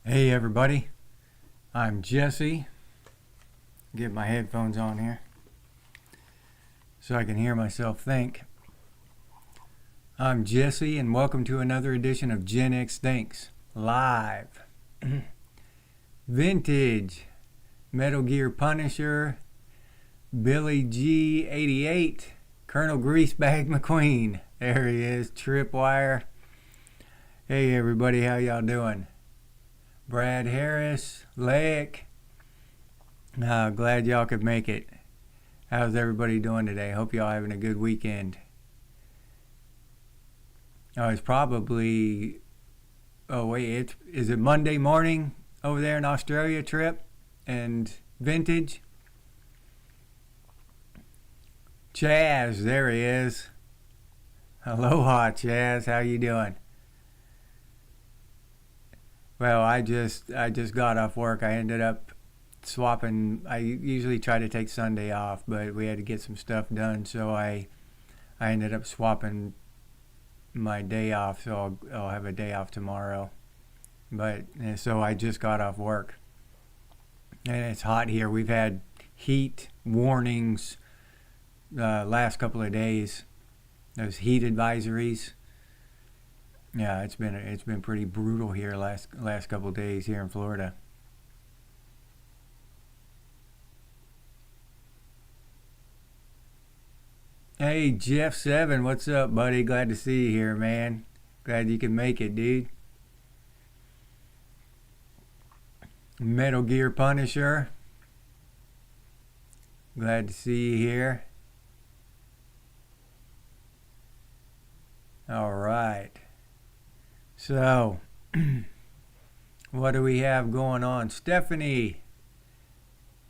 Hey everybody, I'm Jesse. Get my headphones on here so I can hear myself think. I'm Jesse and welcome to another edition of Gen X Thinks Live. Vintage, Metal Gear Punisher, Billy G88, Colonel Greasebag McQueen. There he is, Tripwire. Hey everybody, how y'all doing? Brad Harris, Lake. Glad y'all could make it. How's everybody doing today? Hope y'all having a good weekend. It's probably, is it Monday morning over there in Australia, Trip and Vintage? Chaz, there he is. Aloha, Chaz, how you doing? Well, I just got off work. I ended up swapping. I usually try to take Sunday off, but we had to get some stuff done, so I ended up swapping my day off. So I'll have a day off tomorrow. But so I just got off work, and it's hot here. We've had heat warnings last couple of days. Those heat advisories. Yeah, it's been pretty brutal here last couple of days here in Florida. Hey Jeff7, what's up, buddy? Glad to see you here, man. Glad you can make it, dude. Metal Gear Punisher. Glad to see you here. All right. So, what do we have going on? Stephanie.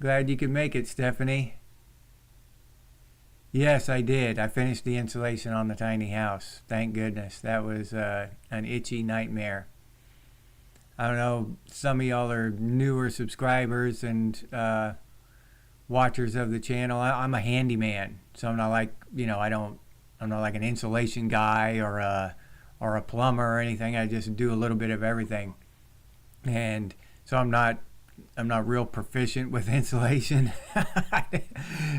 Glad you could make it, Stephanie. Yes, I did. I finished the insulation on the tiny house. Thank goodness. That was an itchy nightmare. I don't know, some of y'all are newer subscribers and watchers of the channel. I'm a handyman, so I'm not like, I'm not like an insulation guy or a plumber or anything. I just do a little bit of everything, and so I'm not real proficient with insulation.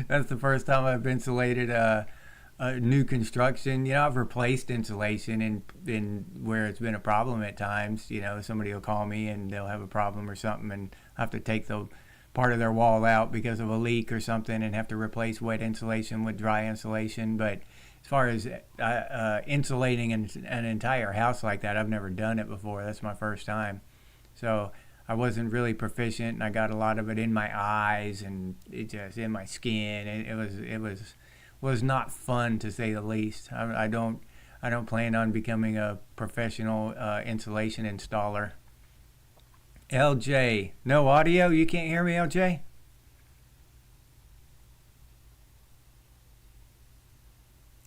That's the first time I've insulated a new construction. I've replaced insulation in where it's been a problem at times. Somebody will call me and they'll have a problem or something, and I have to take the part of their wall out because of a leak or something, and have to replace wet insulation with dry insulation. But as far as insulating an entire house like that, I've never done it before. That's my first time. So I wasn't really proficient, and I got a lot of it in my eyes and it just in my skin. It was not fun, to say the least. I don't plan on becoming a professional insulation installer. LJ, no audio? You can't hear me, LJ?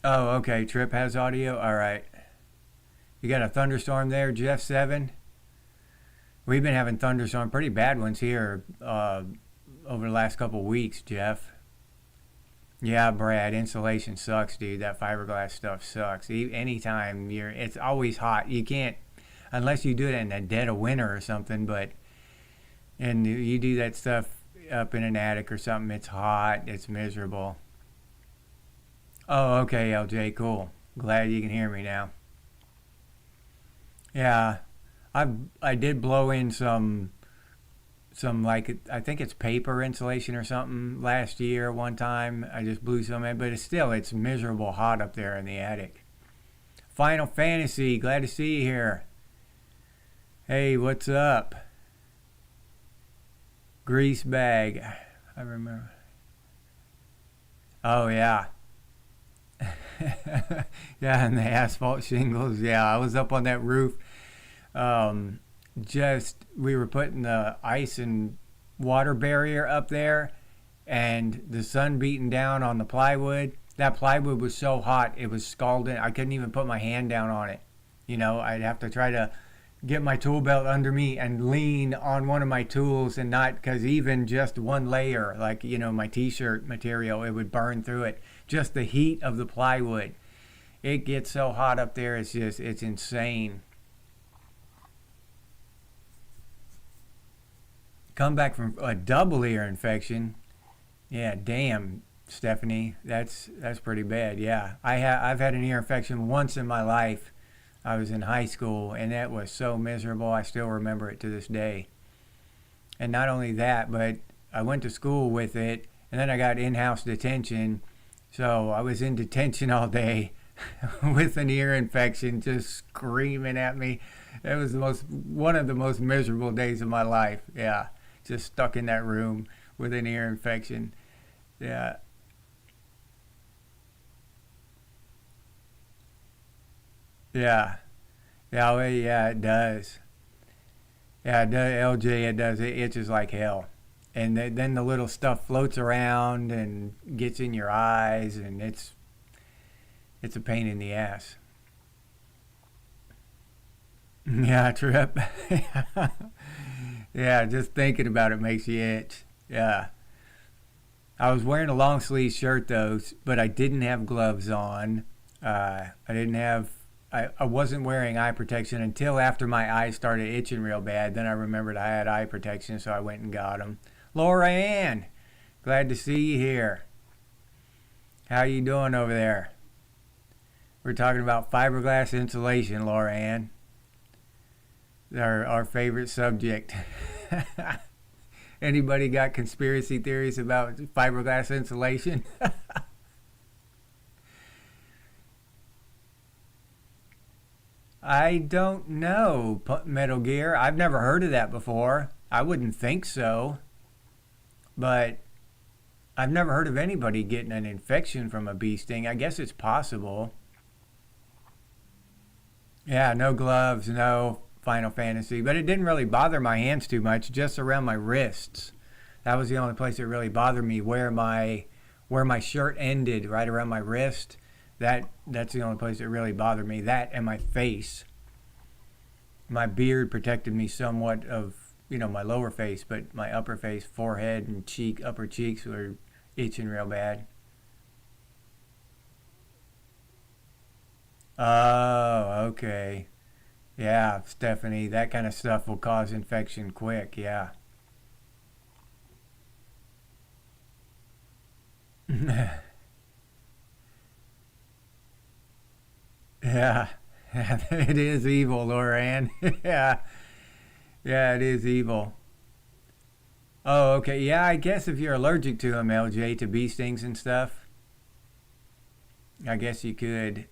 Oh, okay. Trip has audio? All right. You got a thunderstorm there, Jeff7? We've been having thunderstorm, pretty bad ones here over the last couple weeks, Jeff. Yeah, Brad, insulation sucks, dude. That fiberglass stuff sucks. Anytime it's always hot. You can't, unless you do it in the dead of winter or something, and you do that stuff up in an attic or something, it's hot, it's miserable. Oh, okay, LJ, cool. Glad you can hear me now. Yeah, I did blow in some like, I think it's paper insulation or something last year one time. I just blew some in, but it's miserable hot up there in the attic. Final Fantasy, glad to see you here. Hey, what's up? Grease bag, I remember. Oh yeah. Yeah, and the asphalt shingles. Yeah, I was up on that roof. We were putting the ice and water barrier up there, and the sun beating down on the plywood. That plywood was so hot, it was scalding. I couldn't even put my hand down on it. I'd have to try to get my tool belt under me and lean on one of my tools, and not, because even just one layer, like, my t-shirt material, it would burn through it. Just the heat of the plywood. It gets so hot up there, it's insane. come back from a double ear infection. Yeah, damn, Stephanie, that's pretty bad. Yeah, I've had an ear infection once in my life. I was in high school, and that was so miserable. I still remember it to this day. And not only that, but I went to school with it, and then I got in-house detention. So I was in detention all day with an ear infection, just screaming at me. It was one of the most miserable days of my life. Yeah, just stuck in that room with an ear infection. Yeah. Yeah. Yeah, well, yeah, it does. Yeah, it does, LJ, it does. It itches like hell. And then the little stuff floats around and gets in your eyes, and it's a pain in the ass. Yeah, trip. Yeah, just thinking about it makes you itch. Yeah. I was wearing a long sleeve shirt though, but I didn't have gloves on. I didn't have. I wasn't wearing eye protection until after my eyes started itching real bad. Then I remembered I had eye protection, so I went and got them. Laura Ann, glad to see you here. How you doing over there? We're talking about fiberglass insulation, Laura Ann. Our favorite subject. Anybody got conspiracy theories about fiberglass insulation? I don't know, Metal Gear. I've never heard of that before. I wouldn't think so, but I've never heard of anybody getting an infection from a bee sting. I guess it's possible. Yeah, no gloves, no Final Fantasy, but it didn't really bother my hands too much, just around my wrists. That was the only place that really bothered me, where my shirt ended, right around my wrist. That's the only place that really bothered me. That and my face. My beard protected me somewhat of, my lower face, but my upper face, forehead and upper cheeks were itching real bad. Oh, okay. Yeah, Stephanie, that kind of stuff will cause infection quick. Yeah. Yeah. It is evil, Loran. Yeah. Yeah, it is evil. Oh, okay. Yeah, I guess if you're allergic to them, LJ, to bee stings and stuff, I guess you could.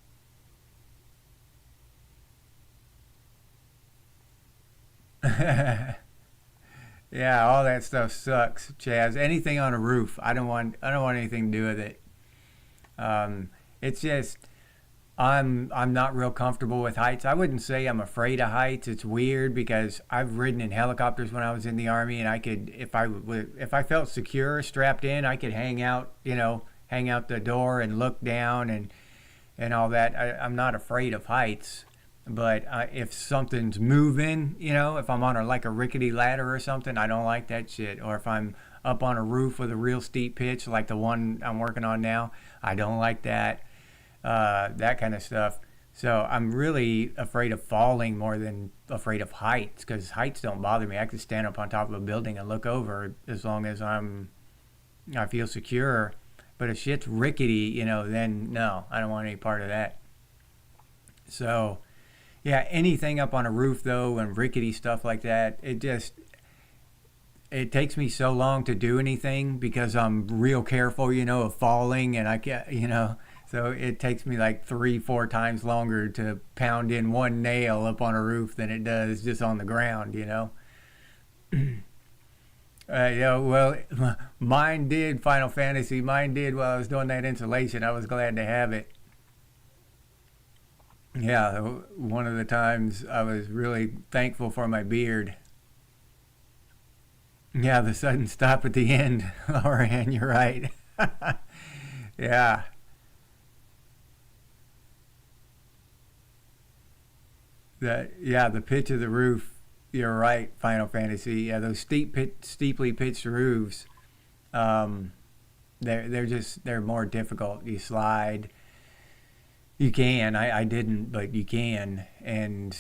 Yeah, all that stuff sucks, Chaz. Anything on a roof, I don't want anything to do with it. It's just I'm not real comfortable with heights. I wouldn't say I'm afraid of heights. It's weird because I've ridden in helicopters when I was in the army, and I could, if I felt secure strapped in, I could hang out the door and look down and all that. I'm not afraid of heights. But if something's moving, if I'm on like a rickety ladder or something, I don't like that shit. Or if I'm up on a roof with a real steep pitch, like the one I'm working on now, I don't like that. That kind of stuff. So I'm really afraid of falling more than afraid of heights, because heights don't bother me. I could stand up on top of a building and look over as long as I feel secure. But if shit's rickety, then no, I don't want any part of that. So yeah, anything up on a roof though, and rickety stuff like that, it takes me so long to do anything because I'm real careful, of falling, and I can't, so it takes me like 3-4 times longer to pound in one nail up on a roof than it does just on the ground. Yeah, well, mine did Final Fantasy. Mine did while I was doing that insulation. I was glad to have it. Yeah, one of the times I was really thankful for my beard. Yeah, the sudden stop at the end, Lauren, you're right. Yeah, the pitch of the roof. You're right, Final Fantasy. Yeah, those steeply pitched roofs. Um, they're more difficult. You slide. You can. I didn't, but you can. And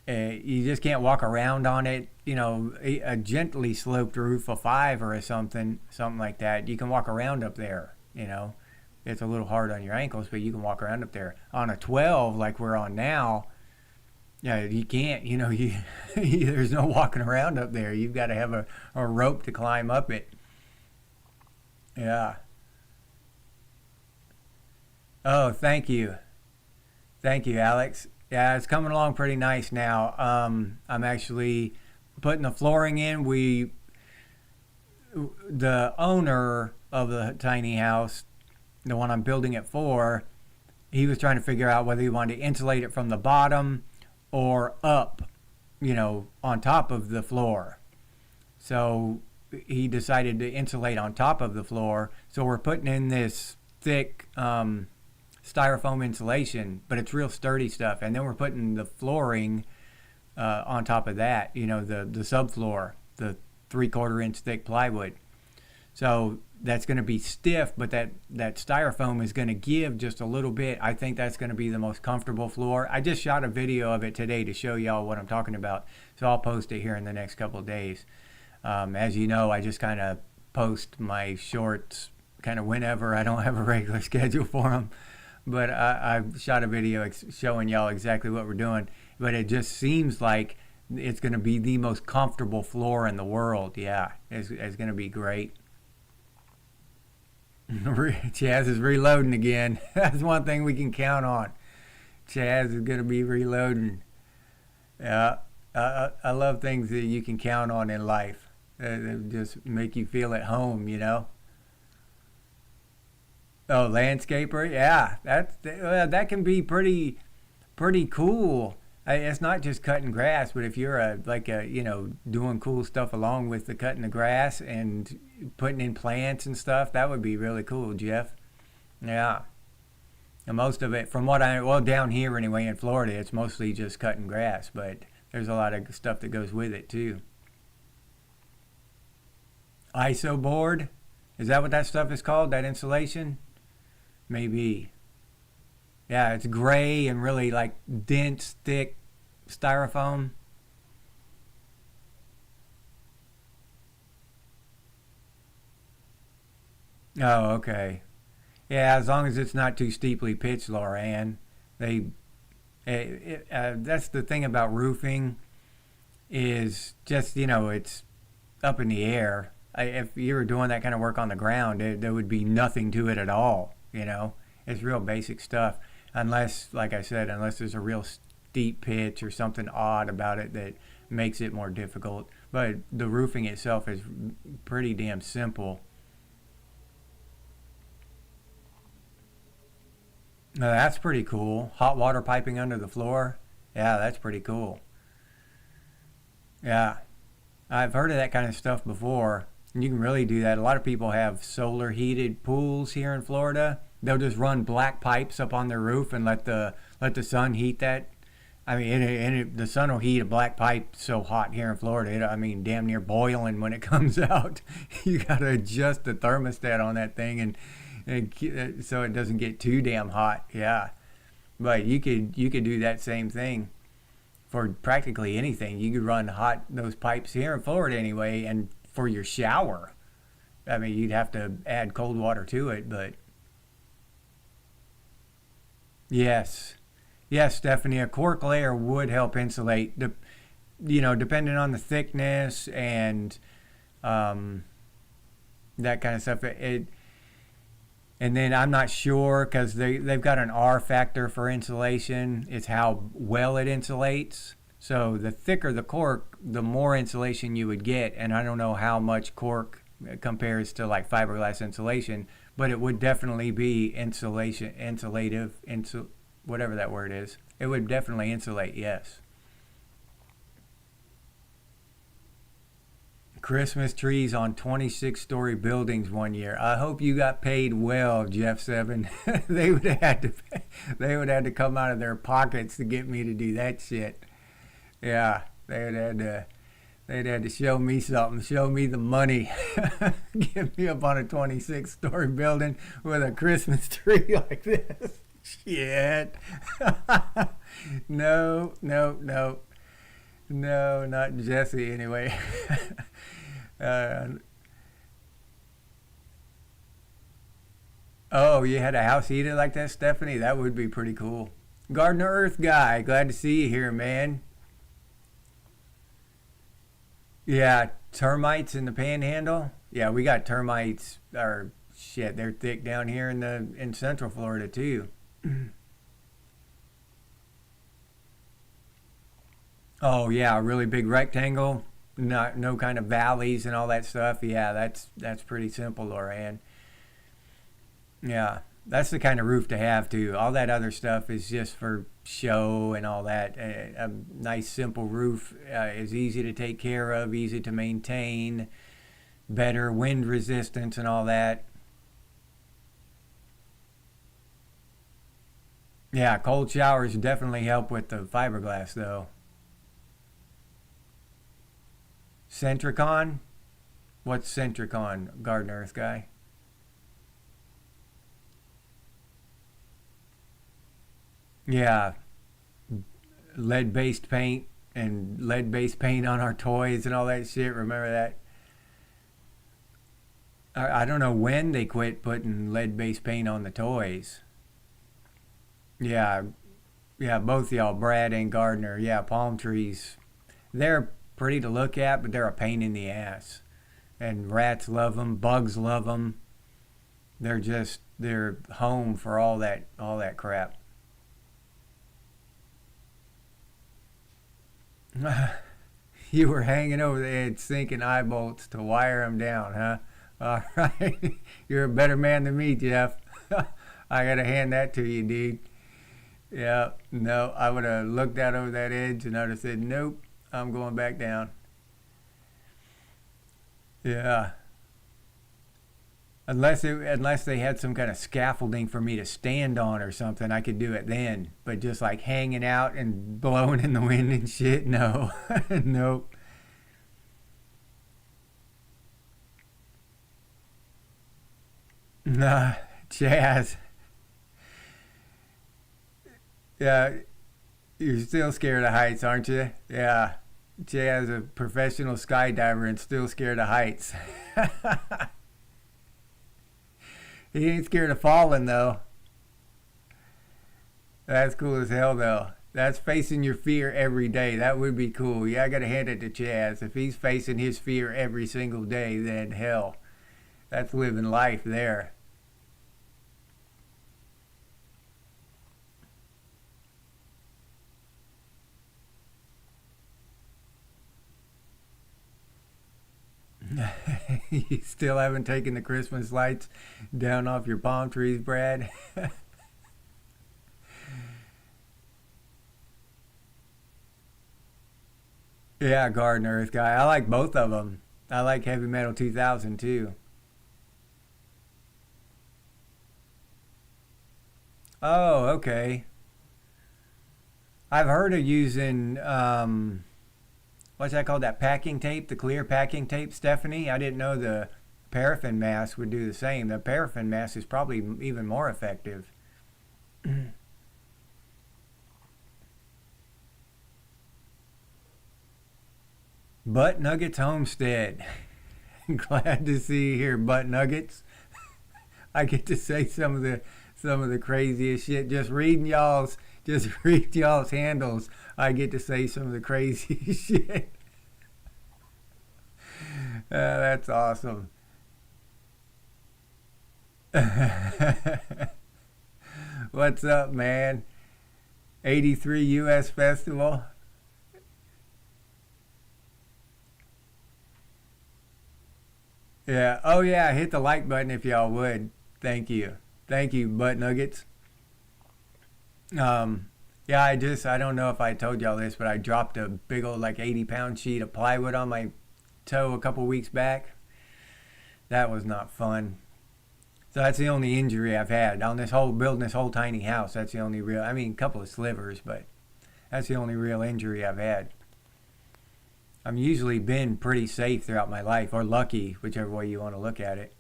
You just can't walk around on it. A gently sloped roof of 5 or something like that. You can walk around up there. It's a little hard on your ankles, but you can walk around up there. On a 12 like we're on now, yeah, you can't. There's no walking around up there. You've got to have a rope to climb up it. Yeah. Oh, thank you, Alex. Yeah, it's coming along pretty nice now. I'm actually putting the flooring in. The owner of the tiny house, the one I'm building it for, he was trying to figure out whether he wanted to insulate it from the bottom or up, on top of the floor. So he decided to insulate on top of the floor. So we're putting in this thick styrofoam insulation, but it's real sturdy stuff. And then we're putting the flooring on top of that, the subfloor, the 3/4 inch thick plywood. So that's going to be stiff, but that styrofoam is going to give just a little bit. I think that's going to be the most comfortable floor. I just shot a video of it today to show y'all what I'm talking about. So I'll post it here in the next couple of days. As you know, I just kind of post my shorts kind of whenever. I don't have a regular schedule for them. But I shot a video showing y'all exactly what we're doing. But it just seems like it's going to be the most comfortable floor in the world. Yeah, it's going to be great. Chaz is reloading again. That's one thing we can count on. Chaz is going to be reloading. Yeah, I love things that you can count on in life. That just make you feel at home, Oh, landscaper, yeah, that can be pretty cool. It's not just cutting grass, but if you're doing cool stuff along with the cutting the grass and putting in plants and stuff, that would be really cool, Jeff. Yeah. And most of it, from what down here anyway in Florida, it's mostly just cutting grass, but there's a lot of stuff that goes with it too. ISO board, is that what that stuff is called? That insulation? Maybe. Yeah, it's gray and really dense, thick styrofoam. Oh, okay. Yeah, as long as it's not too steeply pitched, Lauren. That's the thing about roofing, is just, it's up in the air. If you were doing that kind of work on the ground, there would be nothing to it at all. It's real basic stuff. Unless, like I said, unless there's a real steep pitch or something odd about it that makes it more difficult. But the roofing itself is pretty damn simple. That's pretty cool. Hot water piping under the floor. Yeah, that's pretty cool. Yeah, I've heard of that kind of stuff before. And you can really do that. A lot of people have solar heated pools here in Florida. They'll just run black pipes up on their roof and let the sun heat that. I mean, the sun will heat a black pipe so hot here in Florida. Damn near boiling when it comes out. You got to adjust the thermostat on that thing and so it doesn't get too damn hot. Yeah, but you could do that same thing for practically anything. You could run those pipes here in Florida anyway, and for your shower, you'd have to add cold water to it, but yes, Stephanie, a cork layer would help insulate. Depending on the thickness and that kind of stuff. And then I'm not sure, because they've got an R factor for insulation. It's how well it insulates. So the thicker the cork, the more insulation you would get. And I don't know how much cork compares to fiberglass insulation, but it would definitely be whatever that word is. It would definitely insulate, yes. Christmas trees on 26-story buildings one year. I hope you got paid well, Jeff Seven. They would have to come out of their pockets to get me to do that shit. Yeah, they'd had to show me something, show me the money. Get me up on a 26-story building with a Christmas tree like this. Shit. No. No, not Jesse anyway. uh, oh, you had a house heater like that, Stephanie? That would be pretty cool. Gardener Earth guy, glad to see you here, man. Yeah, termites in the panhandle. Yeah, we got termites. Or shit, they're thick down here in Central Florida too. Oh yeah, a really big rectangle. Not no kind of valleys and all that stuff. Yeah, that's pretty simple, Loran. Yeah, that's the kind of roof to have too. All that other stuff is just for show and all that. A nice simple roof is easy to take care of, easy to maintain, better wind resistance and all that. Yeah, cold showers definitely help with the fiberglass though. Centricon? What's Centricon, Garden Earth guy? Yeah, lead based paint and lead based paint on our toys and all that shit. Remember that? I don't know when they quit putting lead based paint on the toys. Yeah, yeah, both y'all, Brad and Gardner. Yeah, palm trees. They're pretty to look at, but they're a pain in the ass. And rats love them, bugs love them. They're home for all that crap. You were hanging over the edge, sinking eye bolts to wire them down, huh? All right, you're a better man than me, Jeff. I gotta hand that to you, dude. Yeah, no, I would have looked out over that edge and I'd have said, nope, I'm going back down. Yeah, unless they had some kind of scaffolding for me to stand on or something, I could do it then. But just like hanging out and blowing in the wind and shit, no, nope. Nah, Chaz. Yeah, you're still scared of heights, aren't you? Yeah, Chaz, a professional skydiver and still scared of heights. He ain't scared of falling though. That's cool as hell though. That's facing your fear every day. That would be cool. Yeah, I gotta hand it to Chaz. If he's facing his fear every single day, then hell, that's living life there. You still haven't taken the Christmas lights down off your palm trees, Brad? Yeah, Garden Earth guy. I like both of them. I like Heavy Metal 2000 too. Oh, okay. I've heard of using what's that called? That packing tape, the clear packing tape, Stephanie. I didn't know the paraffin mask would do the same. The paraffin mask is probably even more effective. Butt Nuggets Homestead. Glad to see you here, Butt Nuggets. I get to say some of the craziest shit. Just read y'all's handles. I get to say some of the craziest shit. That's awesome. What's up, man? 83 US Festival. Yeah. Oh yeah. Hit the like button if y'all would. Thank you. Thank you, Butt Nuggets. Yeah. I don't know if I told y'all this, but I dropped a big old like 80-pound sheet of plywood on my toe a couple weeks back. That was not fun. So that's the only injury I've had on this whole building this whole tiny house. That's the only real. I mean, a couple of slivers, but that's the only real injury I've had. I've usually been pretty safe throughout my life, or lucky, whichever way you want to look at it.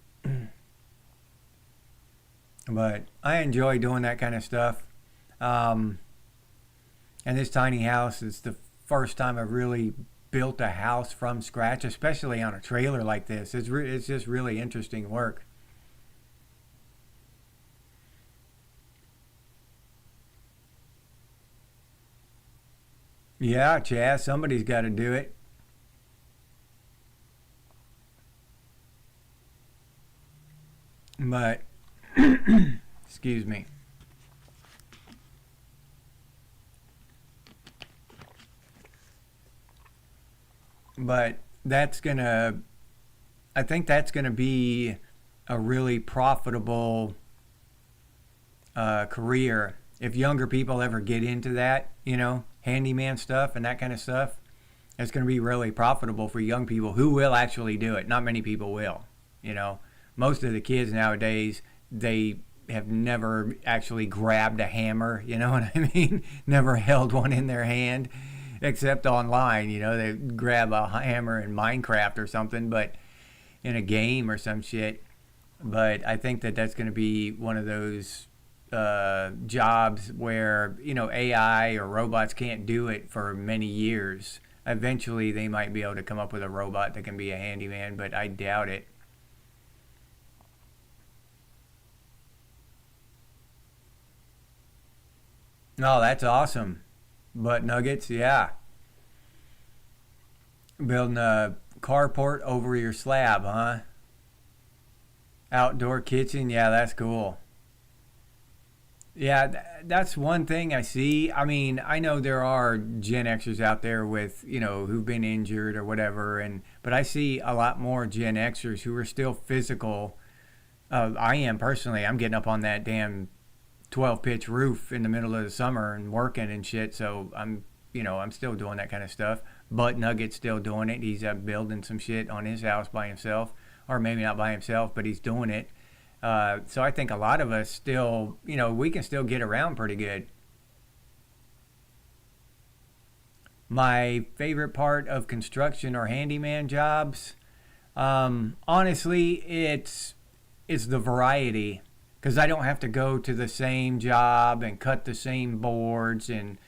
But I enjoy doing that kind of stuff. Um, and this tiny house is the first time I've really built a house from scratch, especially on a trailer like this. It's just really interesting work. Yeah, Chaz, somebody's got to do it. But excuse me. But that's gonna I think that's gonna be a really profitable career if younger people ever get into that, handyman stuff and that kind of stuff. It's going to be really profitable for young people who will actually do it. Not many people will. You know, most of the kids nowadays, they have never actually grabbed a hammer. You know what I mean? Never held one in their hand, except online. They grab a hammer in Minecraft or something, but in a game or some shit. But I think that that's going to be one of those jobs where AI or robots can't do it for many years. Eventually, they might be able to come up with a robot that can be a handyman, but I doubt it. Oh, that's awesome. Butt nuggets, yeah. Building a carport over your slab, huh? Outdoor kitchen, yeah, that's cool. Yeah, that's one thing I see. I mean, I know there are Gen Xers out there with, who've been injured or whatever, but I see a lot more Gen Xers who are still physical. I am personally. I'm getting up on that damn 12 pitch roof in the middle of the summer and working and shit. So I'm still doing that kind of stuff. Butt Nugget's still doing it. He's building some shit on his house by himself, or maybe not by himself, but he's doing it. So I think a lot of us still, we can still get around pretty good. My favorite part of construction or handyman jobs, honestly, it's the variety, because I don't have to go to the same job and cut the same boards and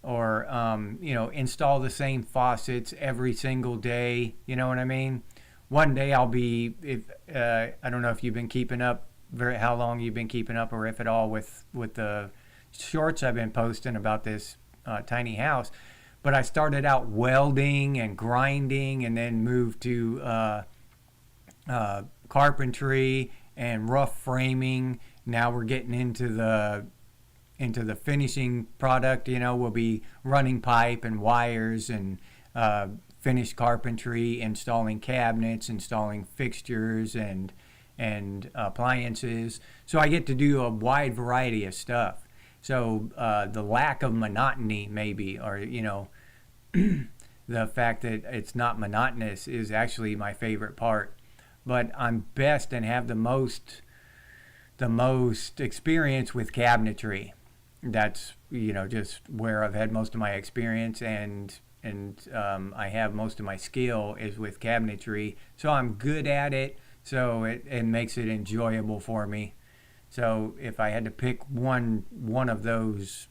install the same faucets every single day. You know what I mean? One day I'll be if I don't know if you've been keeping up, how long you've been keeping up, or if at all with the shorts I've been posting about this tiny house. But I started out welding and grinding, and then moved to carpentry and rough framing. Now we're getting into the finishing product. We'll be running pipe and wires and finished carpentry, installing cabinets, installing fixtures and appliances. So I get to do a wide variety of stuff. So the lack of monotony, maybe, or the fact that it's not monotonous is actually my favorite part. But I'm best and have the most experience with cabinetry. That's just where I've had most of my experience, and I have most of my skill is with cabinetry. So I'm good at it. So it makes it enjoyable for me. So if I had to pick one of those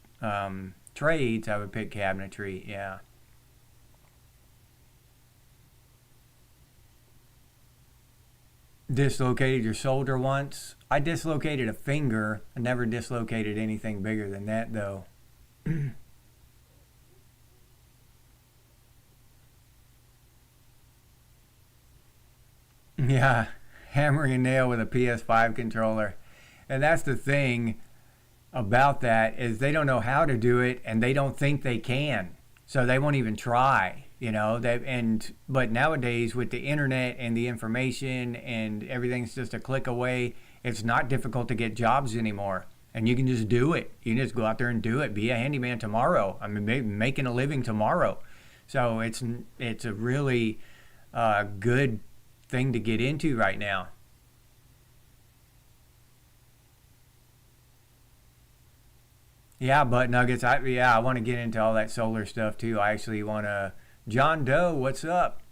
trades, I would pick cabinetry. Yeah. Dislocated your shoulder once? I dislocated a finger. I never dislocated anything bigger than that, though. Yeah, hammering a nail with a PS5 controller. And that's the thing about that, is they don't know how to do it, and they don't think they can. So they won't even try, but nowadays with the internet and the information and everything's just a click away, it's not difficult to get jobs anymore. And you can just do it. You can just go out there and do it. Be a handyman tomorrow. I mean, making a living tomorrow. So it's a really good thing to get into right now. Yeah, butt nuggets. I want to get into all that solar stuff too. I actually want to. John Doe, what's up?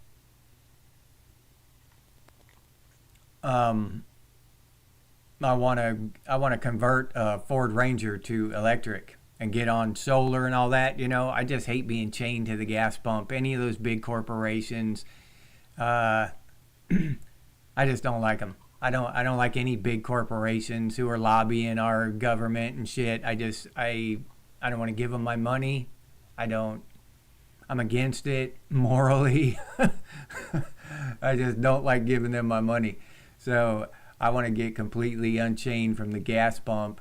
Um, I want to convert a Ford Ranger to electric. and get on solar and all that. I just hate being chained to the gas pump. Any of those big corporations, I just don't like them. I don't like any big corporations who are lobbying our government and shit. I don't want to give them my money. I'm against it morally. I just don't like giving them my money. So I want to get completely unchained from the gas pump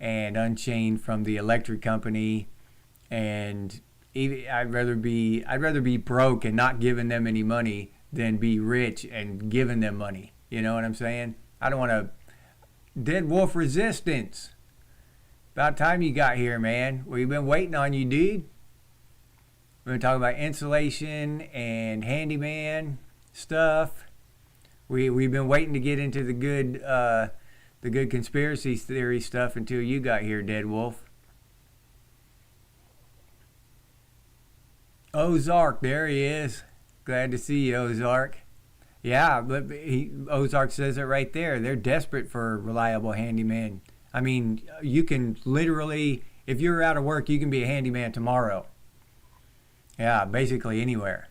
and unchained from the electric company. And I'd rather be broke and not giving them any money than be rich and giving them money. You know what I'm saying? I don't want to. Dead Wolf Resistance. About time you got here, man. We've been waiting on you, dude. We've been talking about insulation and handyman stuff. We've been waiting to get into the good conspiracy theory stuff until you got here, Dead Wolf. Ozark, there he is. Glad to see you, Ozark. Yeah, but Ozark says it right there. They're desperate for reliable handyman. I mean, you can literally, if you're out of work, you can be a handyman tomorrow. Yeah, basically anywhere.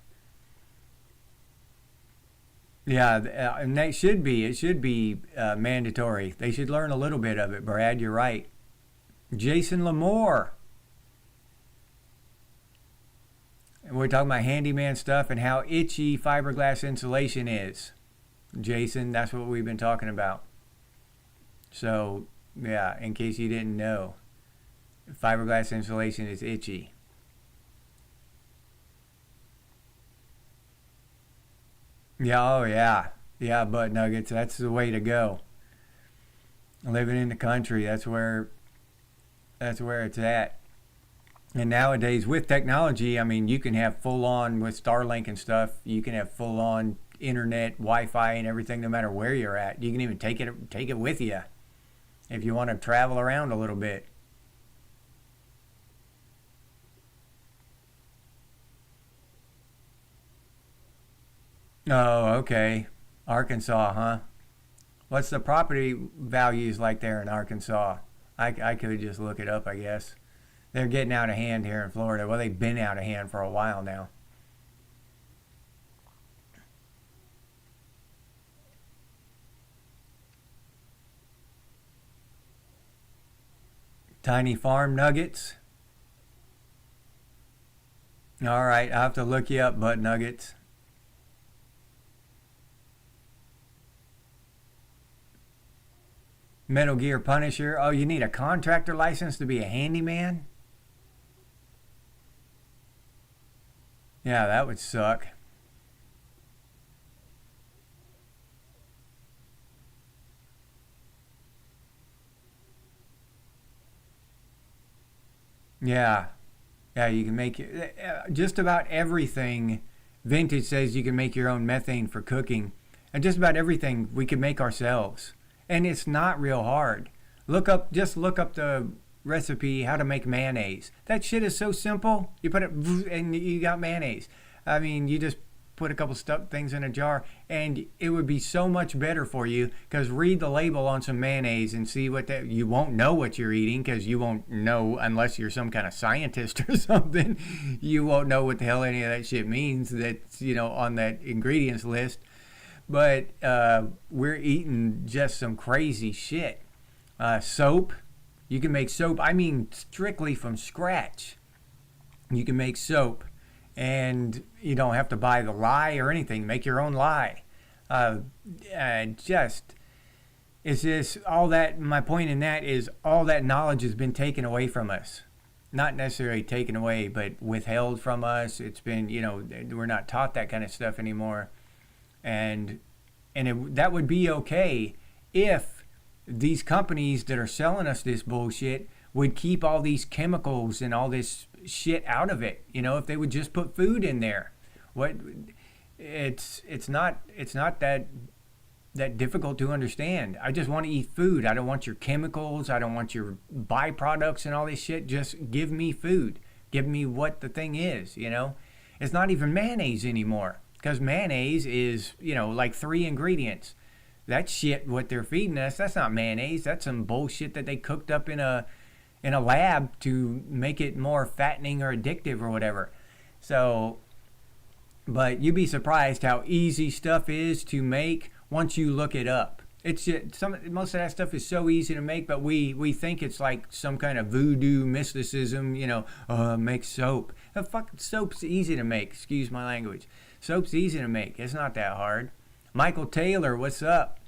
Yeah, and it should be mandatory. They should learn a little bit of it, Brad. You're right. Jason Lamore. And we're talking about handyman stuff and how itchy fiberglass insulation is. Jason, that's what we've been talking about. So, yeah, in case you didn't know, fiberglass insulation is itchy. Yeah, oh yeah. Yeah, butt nuggets, that's the way to go. Living in the country, that's where it's at. And nowadays with technology, I mean, you can have full on with Starlink and stuff, you can have full on internet, Wi-Fi and everything no matter where you're at. You can even take it with you if you want to travel around a little bit. Oh, okay. Arkansas, huh? What's the property values like there in Arkansas? I could just look it up, I guess. They're getting out of hand here in Florida. Well, they've been out of hand for a while now. Tiny Farm Nuggets. All right, I'll have to look you up, Butt Nuggets. Metal Gear Punisher. Oh, you need a contractor license to be a handyman? Yeah, that would suck. Yeah. Yeah, you can make just about everything. Vintage says you can make your own methane for cooking. And just about everything we can make ourselves. And it's not real hard. Just look up the recipe how to make mayonnaise. That shit is so simple. You put it and you got mayonnaise. I mean, you just put a couple things in a jar and it would be so much better for you, because read the label on some mayonnaise and see you won't know what you're eating, because you won't know unless you're some kind of scientist or something. You won't know what the hell any of that shit means that's on that ingredients list. But we're eating just some crazy shit. Soap. You can make soap. I mean, strictly from scratch. You can make soap. And you don't have to buy the lye or anything. Make your own lye. It's just all that. My point in that is all that knowledge has been taken away from us. Not necessarily taken away, but withheld from us. It's been, we're not taught that kind of stuff anymore. And that would be okay if these companies that are selling us this bullshit would keep all these chemicals and all this shit out of it. If they would just put food in there. It's not that difficult to understand. I just want to eat food. I don't want your chemicals. I don't want your byproducts and all this shit. Just give me food. Give me what the thing is. It's not even mayonnaise anymore. Because mayonnaise is, like 3 ingredients. That shit, what they're feeding us, that's not mayonnaise. That's some bullshit that they cooked up in a in a lab to make it more fattening or addictive or whatever. So, but you'd be surprised how easy stuff is to make once you look it up. It's just, most of that stuff is so easy to make, but we think it's like some kind of voodoo mysticism, make soap. Fucking soap's easy to make, excuse my language. Soap's easy to make. It's not that hard. Michael Taylor, what's up?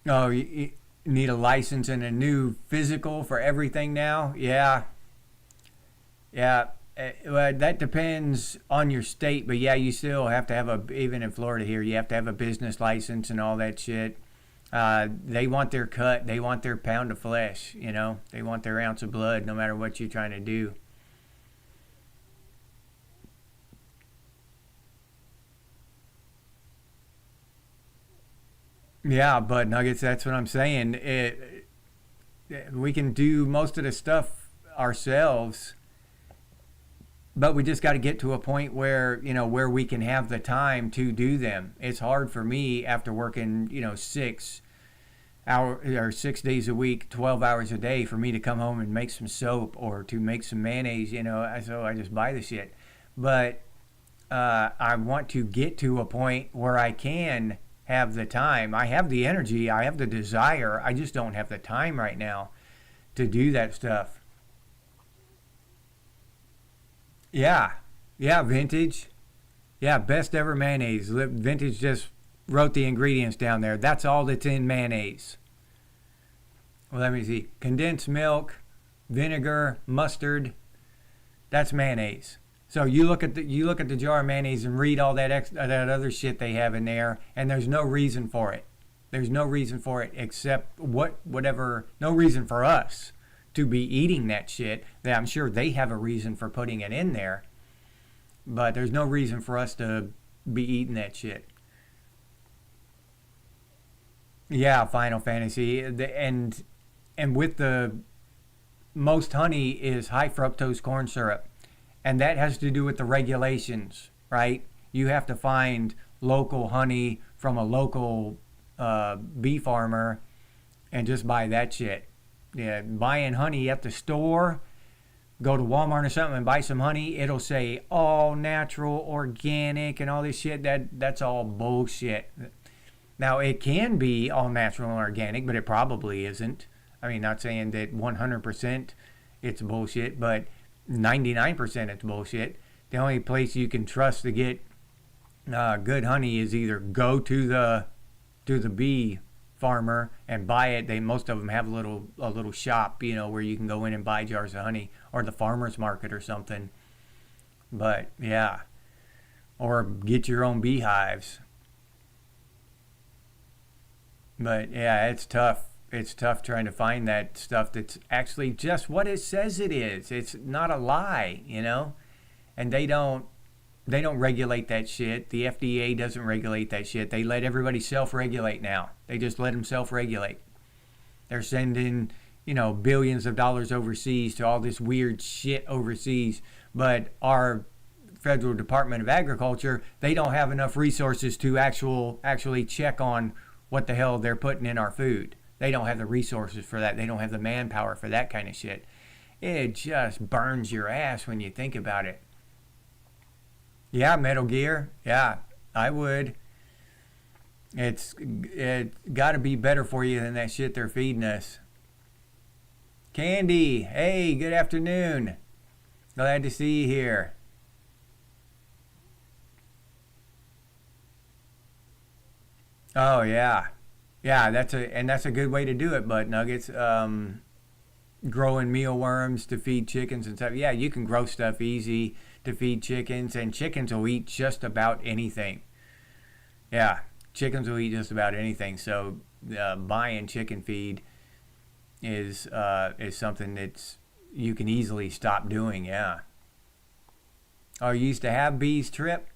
Oh, you need a license and a new physical for everything now? Yeah. Yeah. Well, that depends on your state, but yeah, you still have to have even in Florida here, you have to have a business license and all that shit. They want their cut. They want their pound of flesh, They want their ounce of blood no matter what you're trying to do. Yeah, but Nuggets, that's what I'm saying. We can do most of the stuff ourselves, but we just got to get to a point where, where we can have the time to do them. It's hard for me after working, 6 hour or 6 days a week, 12 hours a day, for me to come home and make some soap or to make some mayonnaise, so I just buy the shit. But I want to get to a point where I can have the time. I have the energy, I have the desire, I just don't have the time right now to do that stuff. Yeah, yeah, vintage. Yeah, best ever mayonnaise. Vintage just wrote the ingredients down there. That's all that's in mayonnaise. Well, let me see. Condensed milk, vinegar, mustard. That's mayonnaise. So you look at the jar of mayonnaise and read all that other shit they have in there, and there's no reason for it. There's no reason for it except whatever. No reason for us to be eating that shit. That I'm sure they have a reason for putting it in there, but there's no reason for us to be eating that shit. Yeah, Final Fantasy, and with the most honey is high fructose corn syrup, and that has to do with the regulations, right? You have to find local honey from a local bee farmer and just buy that shit. Yeah, buying honey at the store, go to Walmart or something and buy some honey, it'll say all natural, organic, and all this shit. That's all bullshit. Now, it can be all natural and organic, but it probably isn't. I mean, not saying that 100% it's bullshit, but 99% it's bullshit. The only place you can trust to get good honey is either go to the bee farmer and buy it. Most of them have a little shop, where you can go in and buy jars of honey, or the farmer's market or something. But yeah, or get your own beehives. But yeah, it's tough. It's tough trying to find that stuff that's actually just what it says it is. It's not a lie. And they don't regulate that shit. The FDA doesn't regulate that shit. They let everybody self-regulate now. They just let them self-regulate. They're sending, billions of dollars overseas to all this weird shit overseas. But our Federal Department of Agriculture, they don't have enough resources to actually check on what the hell they're putting in our food. They don't have the resources for that. They don't have the manpower for that kind of shit. It just burns your ass when you think about it. Yeah, Metal Gear. Yeah, I would. It got to be better for you than that shit they're feeding us. Candy, hey, good afternoon. Glad to see you here. Oh yeah, yeah. That's a good way to do it. But Nuggets, growing mealworms to feed chickens and stuff. Yeah, you can grow stuff easy to feed chickens, and chickens will eat just about anything. Yeah, chickens will eat just about anything. So buying chicken feed is something that's you can easily stop doing. Yeah. Oh, you used to have bees, Trip?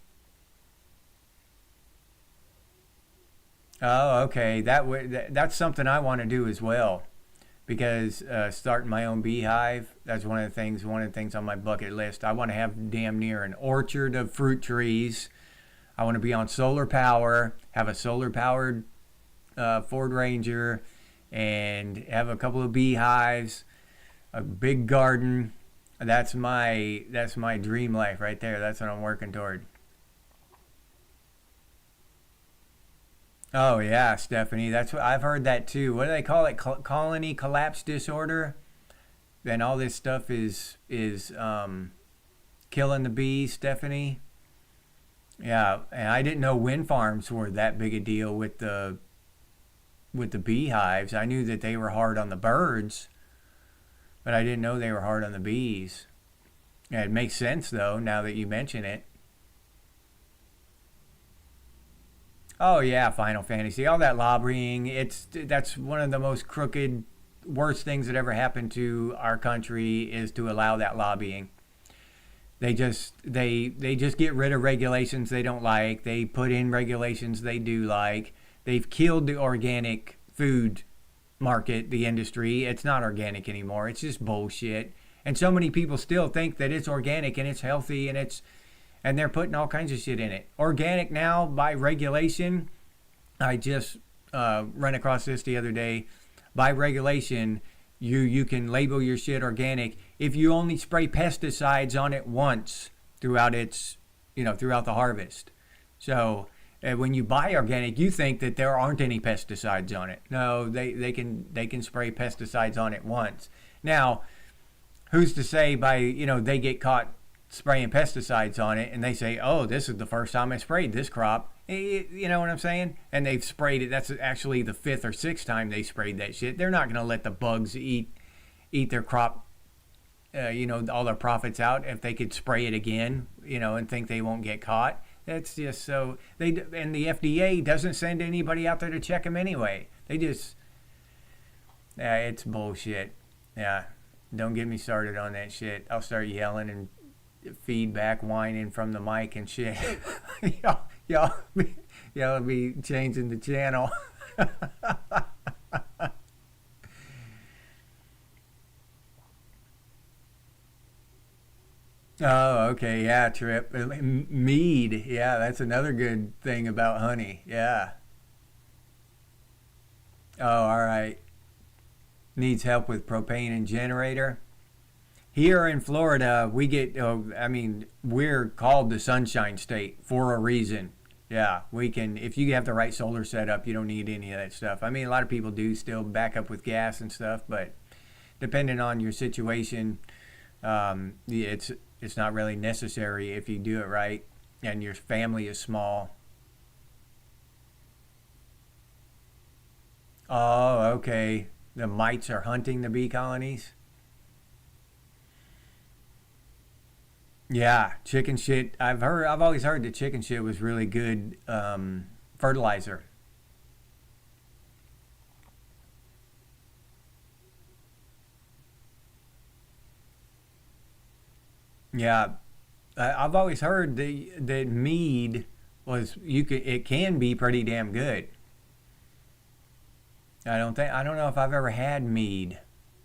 Oh, okay. That's something I want to do as well, because starting my own beehive, that's one of the things on my bucket list. I want to have damn near an orchard of fruit trees. I want to be on solar power, have a solar powered Ford Ranger, and have a couple of beehives, a big garden. That's my dream life right there. That's what I'm working toward. Oh yeah, Stephanie. That's what I've heard that too. What do they call it? Colony collapse disorder. And all this stuff is killing the bees, Stephanie. Yeah, and I didn't know wind farms were that big a deal with the beehives. I knew that they were hard on the birds, but I didn't know they were hard on the bees. Yeah, it makes sense though now that you mention it. Oh yeah, Final Fantasy, all that lobbying. That's one of the most crooked, worst things that ever happened to our country is to allow that lobbying. They just get rid of regulations they don't like. They put in regulations they do like. They've killed the organic food market, the industry. It's not organic anymore. It's just bullshit. And so many people still think that it's organic and it's healthy and they're putting all kinds of shit in it. Organic now by regulation. I just ran across this the other day. By regulation, you can label your shit organic if you only spray pesticides on it once throughout throughout the harvest. So when you buy organic, you think that there aren't any pesticides on it. No, they can spray pesticides on it once. Now, who's to say they get caught spraying pesticides on it and they say, oh, this is the first time I sprayed this crop. You know what I'm saying? And they've sprayed it. That's actually the fifth or sixth time they sprayed that shit. They're not going to let the bugs eat their crop, all their profits out if they could spray it again, and think they won't get caught. That's just so and the FDA doesn't send anybody out there to check them anyway. They just, it's bullshit. Yeah, don't get me started on that shit. I'll start yelling and feedback whining from the mic and shit. y'all be changing the channel. Oh, okay, yeah, Trip. Mead, yeah, that's another good thing about honey. Yeah. Oh, all right. Needs help with propane and generator. Here in Florida, we're called the Sunshine State for a reason. Yeah, we can, if you have the right solar setup, you don't need any of that stuff. I mean, a lot of people do still back up with gas and stuff, but depending on your situation, it's not really necessary if you do it right and your family is small. Oh, okay. The mites are hunting the bee colonies. Yeah, chicken shit. I've always heard that chicken shit was really good fertilizer. Yeah, I've always heard that mead it can be pretty damn good. I don't know if I've ever had mead,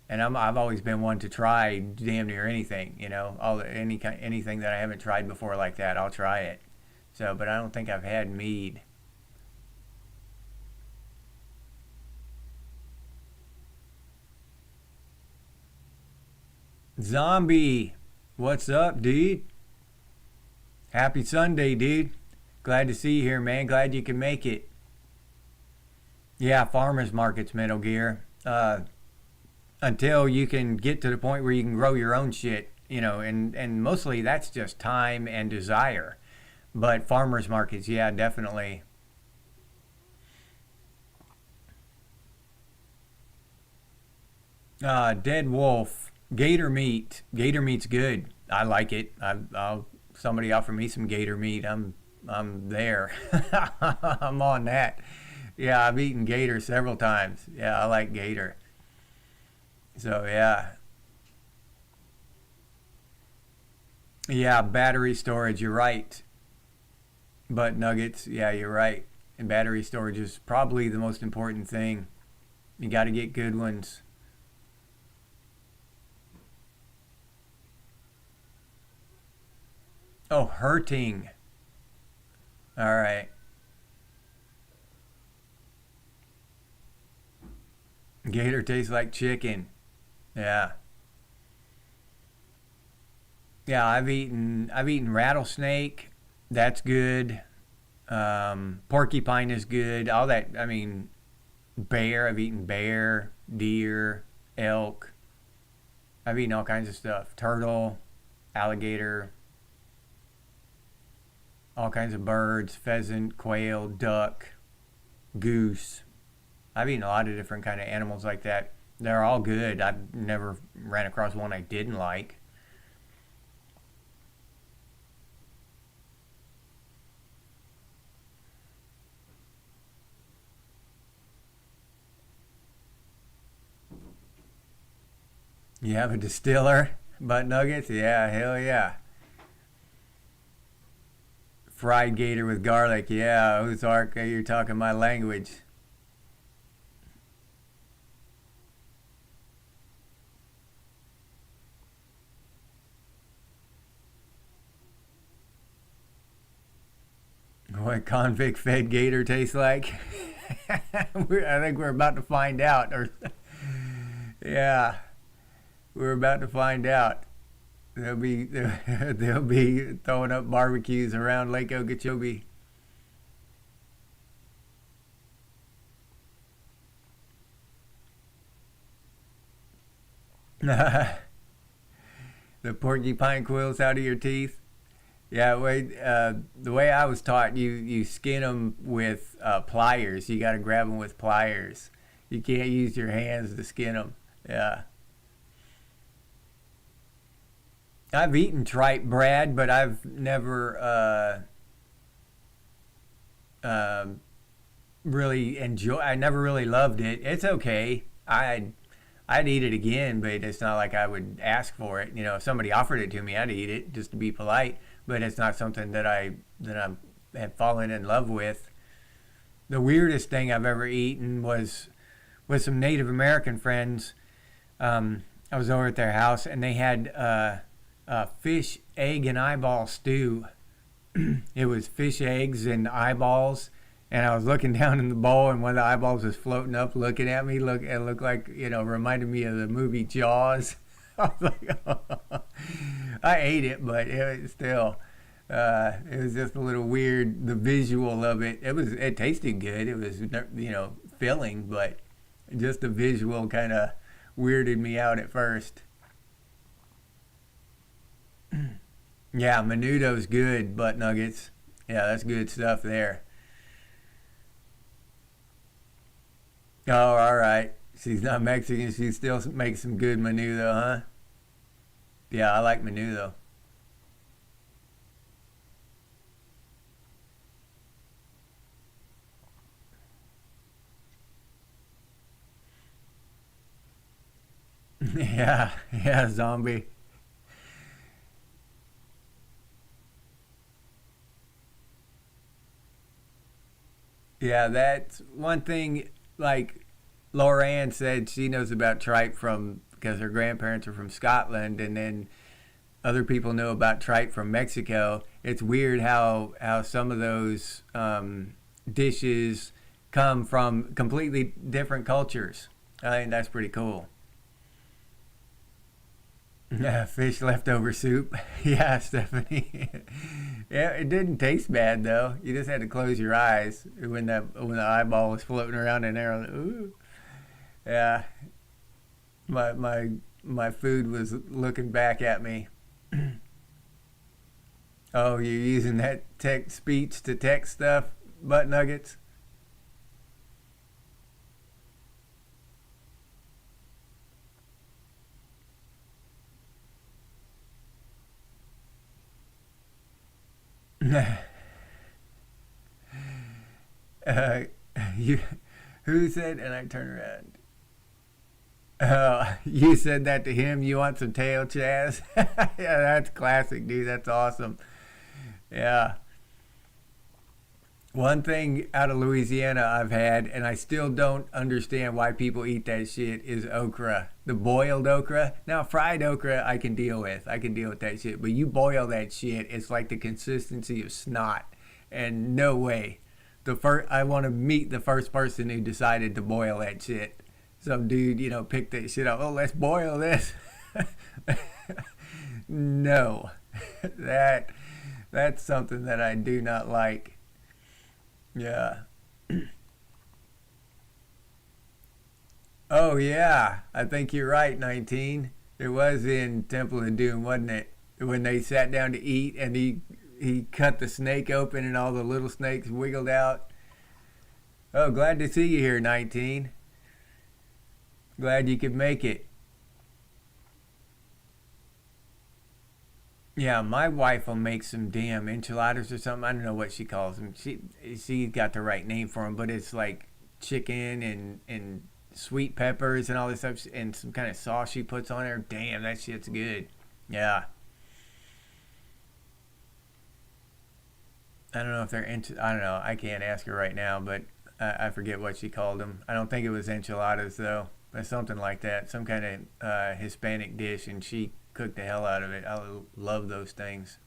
and I've always been one to try damn near anything. Anything that I haven't tried before like that, I'll try it. So, but I don't think I've had mead. Zombie, what's up, dude? Happy Sunday, dude. Glad to see you here, man. Glad you can make it. Yeah, farmers markets, Metal Gear. Until you can get to the point where you can grow your own shit, and mostly that's just time and desire. But farmers markets, yeah, definitely. Dead wolf, gator meat. Gator meat's good. I like it. Somebody offer me some gator meat. I'm there. I'm on that. Yeah, I've eaten gator several times. Yeah, I like gator. So yeah, yeah, battery storage. You're right. But nuggets. Yeah, you're right. And battery storage is probably the most important thing. You got to get good ones. Oh, hurting. All right. Gator tastes like chicken. Yeah. Yeah, I've eaten rattlesnake. That's good. Porcupine is good. All that. I mean, bear. I've eaten bear, deer, elk. I've eaten all kinds of stuff. Turtle, alligator, all kinds of birds, pheasant, quail, duck, goose. I've eaten a lot of different kind of animals like that. They're all good. I've never ran across one I didn't like. You have a distiller, butt nuggets? Yeah, hell yeah. Fried gator with garlic. Yeah, Ozark, you're talking my language. What convict fed gator tastes like? I think we're about to find out. Or yeah, we're about to find out. They'll be they'll be throwing up barbecues around Lake Okeechobee. The porcupine quills out of your teeth. Yeah, wait. The way I was taught, you skin them with pliers. You got to grab them with pliers. You can't use your hands to skin them. Yeah, I've eaten tripe, Brad, but I've never uh, really enjoy. I never really loved it. It's okay. I'd eat it again, but it's not like I would ask for it. You know, if somebody offered it to me, I'd eat it just to be polite. But it's not something that I have fallen in love with. The weirdest thing I've ever eaten was with some Native American friends. I was over at their house and they had fish, egg, and eyeball stew. It was fish eggs and eyeballs, and I was looking down in the bowl, and one of the eyeballs was floating up, looking at me. It looked like, reminded me of the movie Jaws. I was like, oh. I ate it, but it was still, it was just a little weird. The visual of it, it tasted good. It was, filling, but just the visual kind of weirded me out at first. Yeah, menudo's good. Butt nuggets. Yeah, that's good stuff there. Oh, all right. She's not Mexican. She still makes some good menudo, huh? Yeah, I like menudo. Yeah, yeah, zombie. Yeah, that's one thing. Like Laura said, she knows about tripe from because her grandparents are from Scotland, and then other people know about tripe from Mexico. It's weird how some of those dishes come from completely different cultures. I think that's pretty cool. Yeah, fish leftover soup. Yeah, Stephanie. Yeah, it didn't taste bad though. You just had to close your eyes when the eyeball was floating around in there. Ooh, yeah. My food was looking back at me. Oh, you're using that text speech to text stuff, butt nuggets. uh, you who said? And I turn around. You said that to him. You want some tail, Chaz? Yeah, that's classic, dude. That's awesome. Yeah. One thing out of Louisiana I've had, and I still don't understand why people eat that shit, is okra. The boiled okra. Now, fried okra I can deal with. I can deal with that shit. But you boil that shit, it's like the consistency of snot. and no way. I want to meet the first person who decided to boil that shit. Some dude, picked that shit up. Oh, let's boil this. No, that's something that I do not like. Yeah. Oh yeah, I think you're right. 19. It was in Temple of Doom, wasn't it? When they sat down to eat, and he cut the snake open, and all the little snakes wiggled out. Oh, glad to see you here, 19. Glad you could make it. Yeah, my wife will make some damn enchiladas or something. I don't know what she calls them. She got the right name for them, but it's like chicken and sweet peppers and all this stuff, and some kind of sauce she puts on there. Damn, that shit's good. Yeah. I don't know if they're I don't know. I can't ask her right now, but I forget what she called them. I don't think it was enchiladas though, but something like that. Some kind of Hispanic dish, and she cooked the hell out of it. I love those things.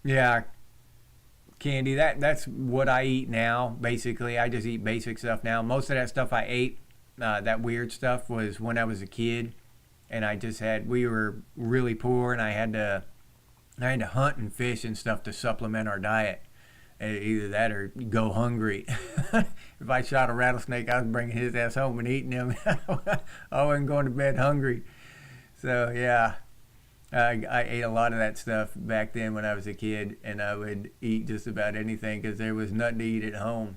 Yeah, candy. That's what I eat now. Basically, I just eat basic stuff now. Most of that stuff I ate, that weird stuff, was when I was a kid, and we were really poor, and I had to hunt and fish and stuff to supplement our diet. Either that or go hungry. If I shot a rattlesnake, I was bringing his ass home and eating him. I wasn't going to bed hungry. So yeah, I ate a lot of that stuff back then when I was a kid, and I would eat just about anything because there was nothing to eat at home.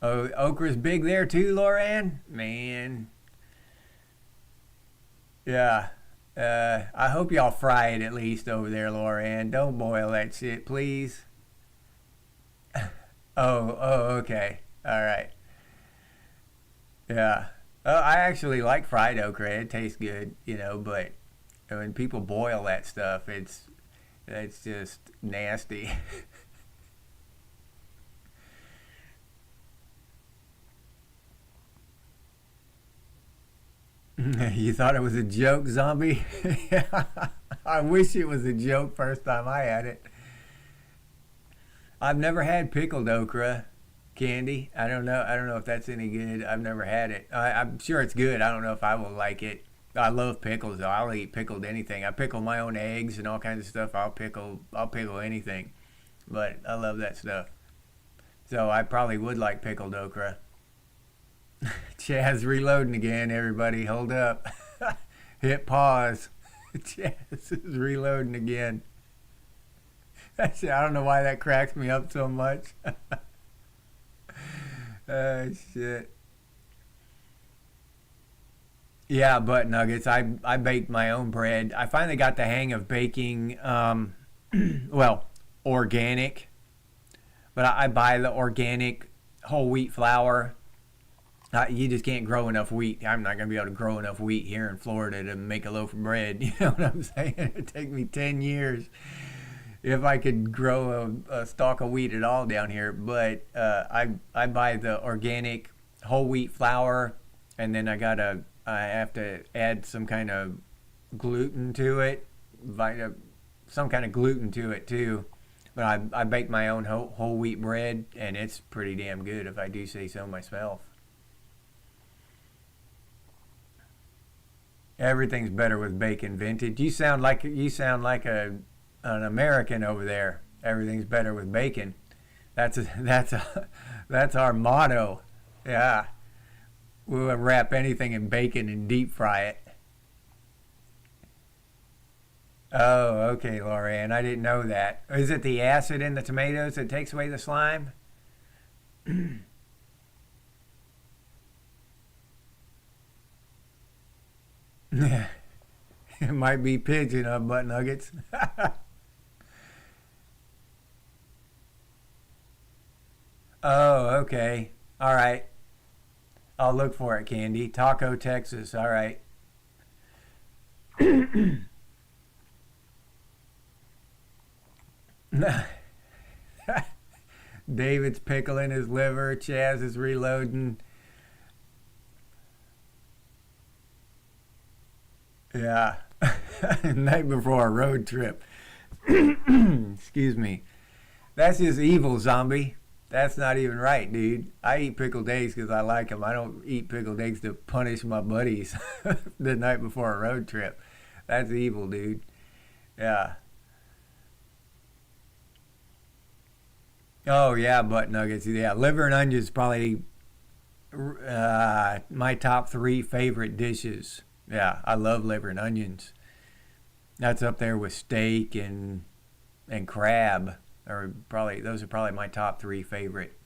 Oh, okra's big there too, Loran? Man, yeah. I hope y'all fry it at least over there, Loran. Don't boil that shit, please. Oh, okay. All right. Yeah. I actually like fried okra. It tastes good, but when people boil that stuff, it's just nasty. You thought it was a joke, zombie? Yeah. I wish it was a joke first time I had it. I've never had pickled okra candy. I don't know. I don't know if that's any good. I've never had it. I'm sure it's good. I don't know if I will like it. I love pickles though. I'll eat pickled anything. I pickle my own eggs and all kinds of stuff. I'll pickle anything. But I love that stuff. So I probably would like pickled okra. Chaz reloading again, everybody. Hold up. Hit pause. Chaz is reloading again. I don't know why that cracks me up so much. Oh, shit. Yeah, butt nuggets. I baked my own bread. I finally got the hang of baking, well, organic. But I buy the organic whole wheat flour. You just can't grow enough wheat. I'm not going to be able to grow enough wheat here in Florida to make a loaf of bread. You know what I'm saying? It'd take me 10 years if I could grow a stalk of wheat at all down here. But I buy the organic whole wheat flour, and then I have to add some kind of gluten to it, some kind of gluten to it too. But I bake my own whole wheat bread, and it's pretty damn good if I do say so myself. Everything's better with bacon, vintage. You sound like an American over there. Everything's better with bacon. That's our motto. Yeah, we'll wrap anything in bacon and deep fry it. Oh, okay, Lorianne. I didn't know that. Is it the acid in the tomatoes that takes away the slime? It might be pigeon butt nuggets. Oh, okay. All right. I'll look for it, Candy. Taco, Texas. All right. David's pickling his liver. Chaz is reloading. Yeah. Night before a road trip. Excuse me. That's just evil, zombie. That's not even right, dude. I eat pickled eggs because I like them. I don't eat pickled eggs to punish my buddies the night before a road trip. That's evil, dude. Yeah. Oh, yeah, butt nuggets. Yeah, liver and onions probably my top three favorite dishes. Yeah, I love liver and onions. That's up there with steak and crab. Or probably those are probably my top three favorite.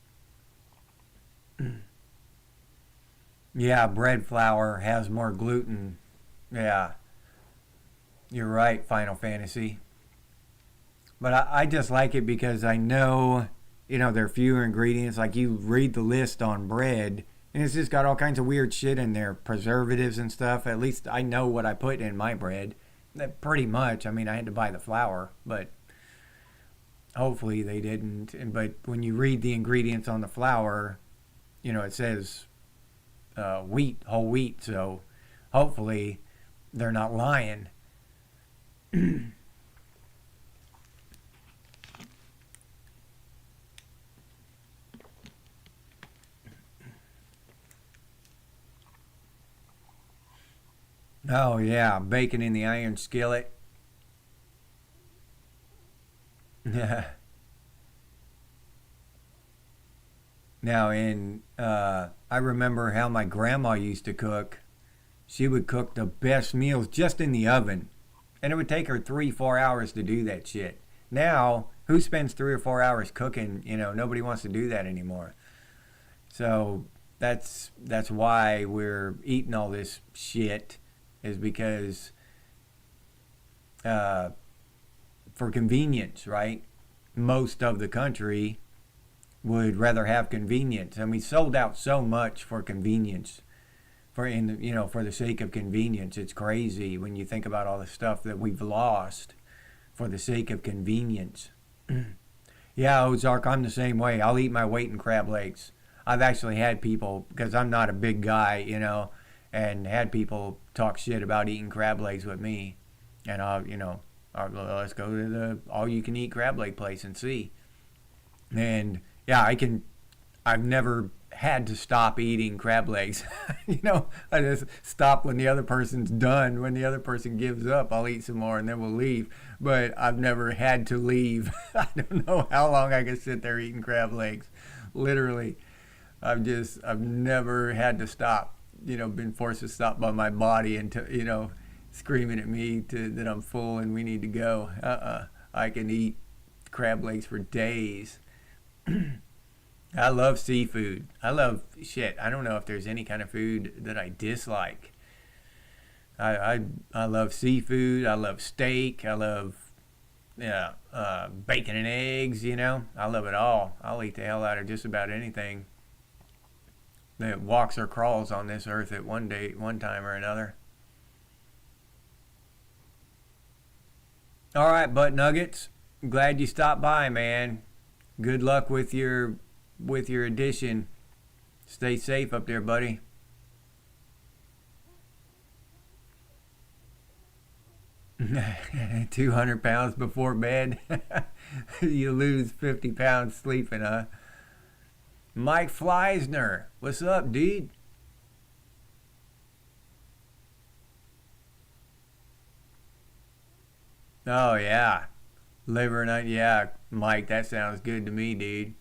Yeah, bread flour has more gluten. Yeah, you're right, Final Fantasy. But I just like it because I know, there are fewer ingredients. Like you read the list on bread, and it's just got all kinds of weird shit in there, preservatives and stuff. At least I know what I put in my bread. That pretty much. I mean, I had to buy the flour, but hopefully they didn't. But when you read the ingredients on the flour, it says wheat, whole wheat. So hopefully they're not lying. Oh yeah, bacon in the iron skillet. Now, I remember how my grandma used to cook. She would cook the best meals just in the oven, and it would take her 3, 4 hours to do that shit. Now, who spends 3 or 4 hours cooking? Nobody wants to do that anymore. So that's why we're eating all this shit, is because uh, for convenience, right? Most of the country would rather have convenience, and we sold out so much for convenience. For the sake of convenience, it's crazy when you think about all the stuff that we've lost for the sake of convenience. Yeah, Ozark, I'm the same way. I'll eat my weight in crab legs. I've actually had people, because I'm not a big guy, and had people talk shit about eating crab legs with me, and let's go to the all-you-can-eat crab leg place and see. And yeah, I've never had to stop eating crab legs. I just stop when the other person's done. When the other person gives up, I'll eat some more and then we'll leave. But I've never had to leave. I don't know how long I can sit there eating crab legs. Literally, I've never had to stop. Been forced to stop by my body and screaming at me that I'm full and we need to go. I can eat crab legs for days. I love seafood. I love shit. I don't know if there's any kind of food that I dislike. I love seafood. I love steak. I love bacon and eggs. I love it all. I'll eat the hell out of just about anything that walks or crawls on this earth at one time or another. All right, butt nuggets. Glad you stopped by, man. Good luck with your addition. Stay safe up there, buddy. £200 before bed. You lose 50 pounds sleeping, huh? Mike Fleisner, what's up, dude? Oh yeah, liver and onion. Yeah, Mike, that sounds good to me, dude.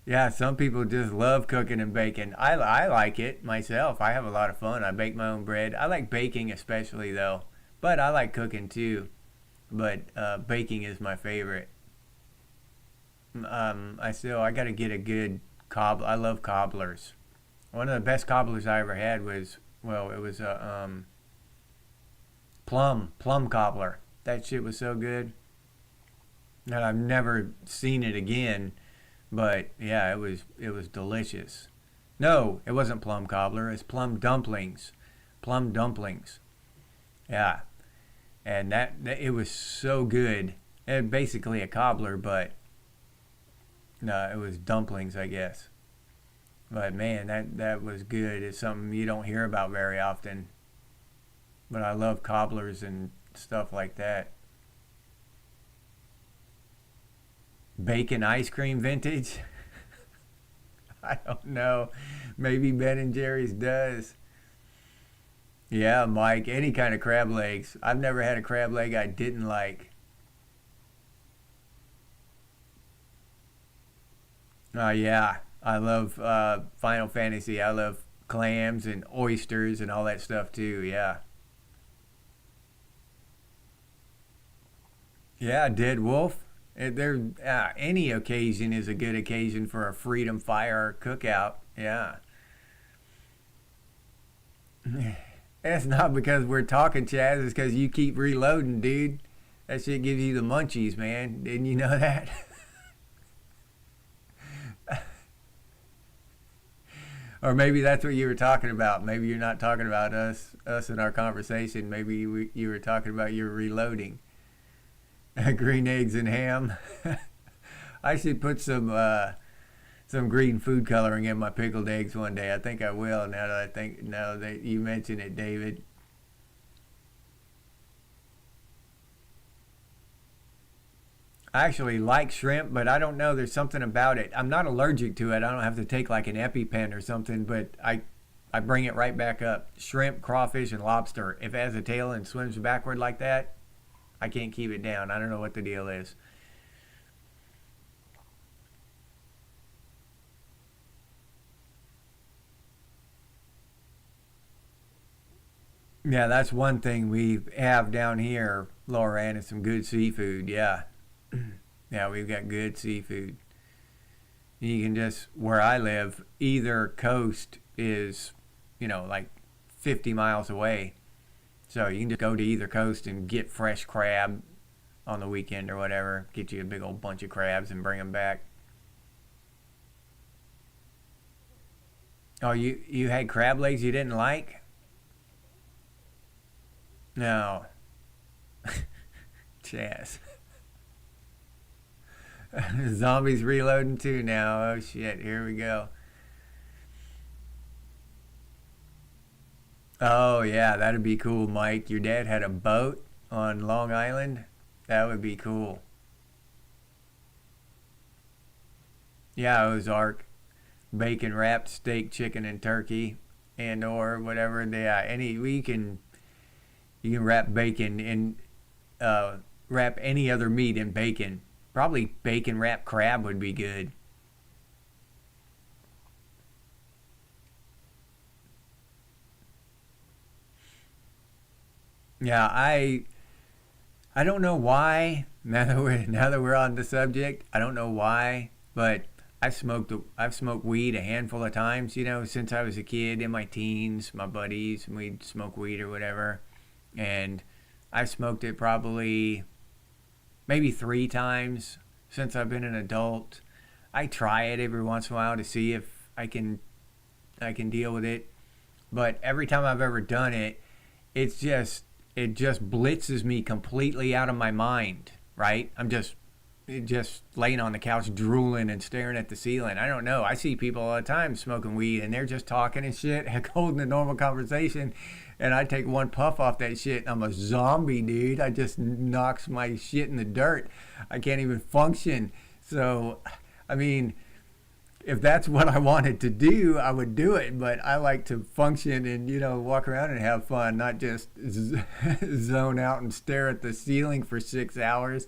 Yeah, some people just love cooking and baking. I like it myself. I have a lot of fun. I bake my own bread. I like baking especially though, but I like cooking too. But baking is my favorite. I got to get a good cobbler. I love cobblers. One of the best cobblers I ever had was, well, it was a plum cobbler. That shit was so good, and I've never seen it again. But yeah, it was delicious. No, it wasn't plum cobbler. It's plum dumplings. Plum dumplings. Yeah, and that it was so good. It basically a cobbler, but no, it was dumplings, I guess. But man, that was good. It's something you don't hear about very often. But I love cobblers and stuff like that. Bacon ice cream vintage? I don't know. Maybe Ben and Jerry's does. Yeah, Mike, any kind of crab legs. I've never had a crab leg I didn't like. Yeah, I love Final Fantasy. I love clams and oysters and all that stuff too. Yeah. Yeah, Dead Wolf. Any occasion is a good occasion for a freedom fire cookout. Yeah. That's not because we're talking, Chaz. It's because you keep reloading, dude. That shit gives you the munchies, man. Didn't you know that? Or maybe that's what you were talking about. Maybe you're not talking about us in our conversation. Maybe you were talking about your reloading. Green eggs and ham. I should put some green food coloring in my pickled eggs one day. I think I will. Now that you mention it, David. I actually like shrimp, but I don't know. There's something about it. I'm not allergic to it. I don't have to take like an EpiPen or something, but I bring it right back up. Shrimp, crawfish, and lobster. If it has a tail and swims backward like that, I can't keep it down. I don't know what the deal is. Yeah, that's one thing we have down here, Lauren, is some good seafood. Yeah. Yeah, we've got good seafood. You can just, where I live, either coast is, like 50 miles away. So you can just go to either coast and get fresh crab on the weekend or whatever. Get you a big old bunch of crabs and bring them back. Oh, you had crab legs you didn't like? No. Chaz. Zombies reloading too now. Oh shit, here we go. Oh yeah, that'd be cool, Mike. Your dad had a boat on Long Island. That would be cool. Yeah, Ozark. Bacon wrapped steak, chicken, and turkey, and or whatever. Yeah, any we can you can wrap bacon in wrap any other meat in bacon. Probably bacon wrapped crab would be good. Yeah, I don't know why. Now that we're on the subject, I don't know why, but I've smoked weed a handful of times. Since I was a kid in my teens, my buddies, and we'd smoke weed or whatever, and I smoked it probably maybe 3 times since I've been an adult. I try it every once in a while to see if I can deal with it, but every time I've ever done it, it's just it just blitzes me completely out of my mind. Right? I'm just laying on the couch drooling and staring at the ceiling. I don't know. I see people all the time smoking weed and they're just talking and shit, holding a normal conversation. And I take one puff off that shit. I'm a zombie, dude. I just knocks my shit in the dirt. I can't even function. So, I mean, if that's what I wanted to do, I would do it. But I like to function and, walk around and have fun, not just zone out and stare at the ceiling for 6 hours.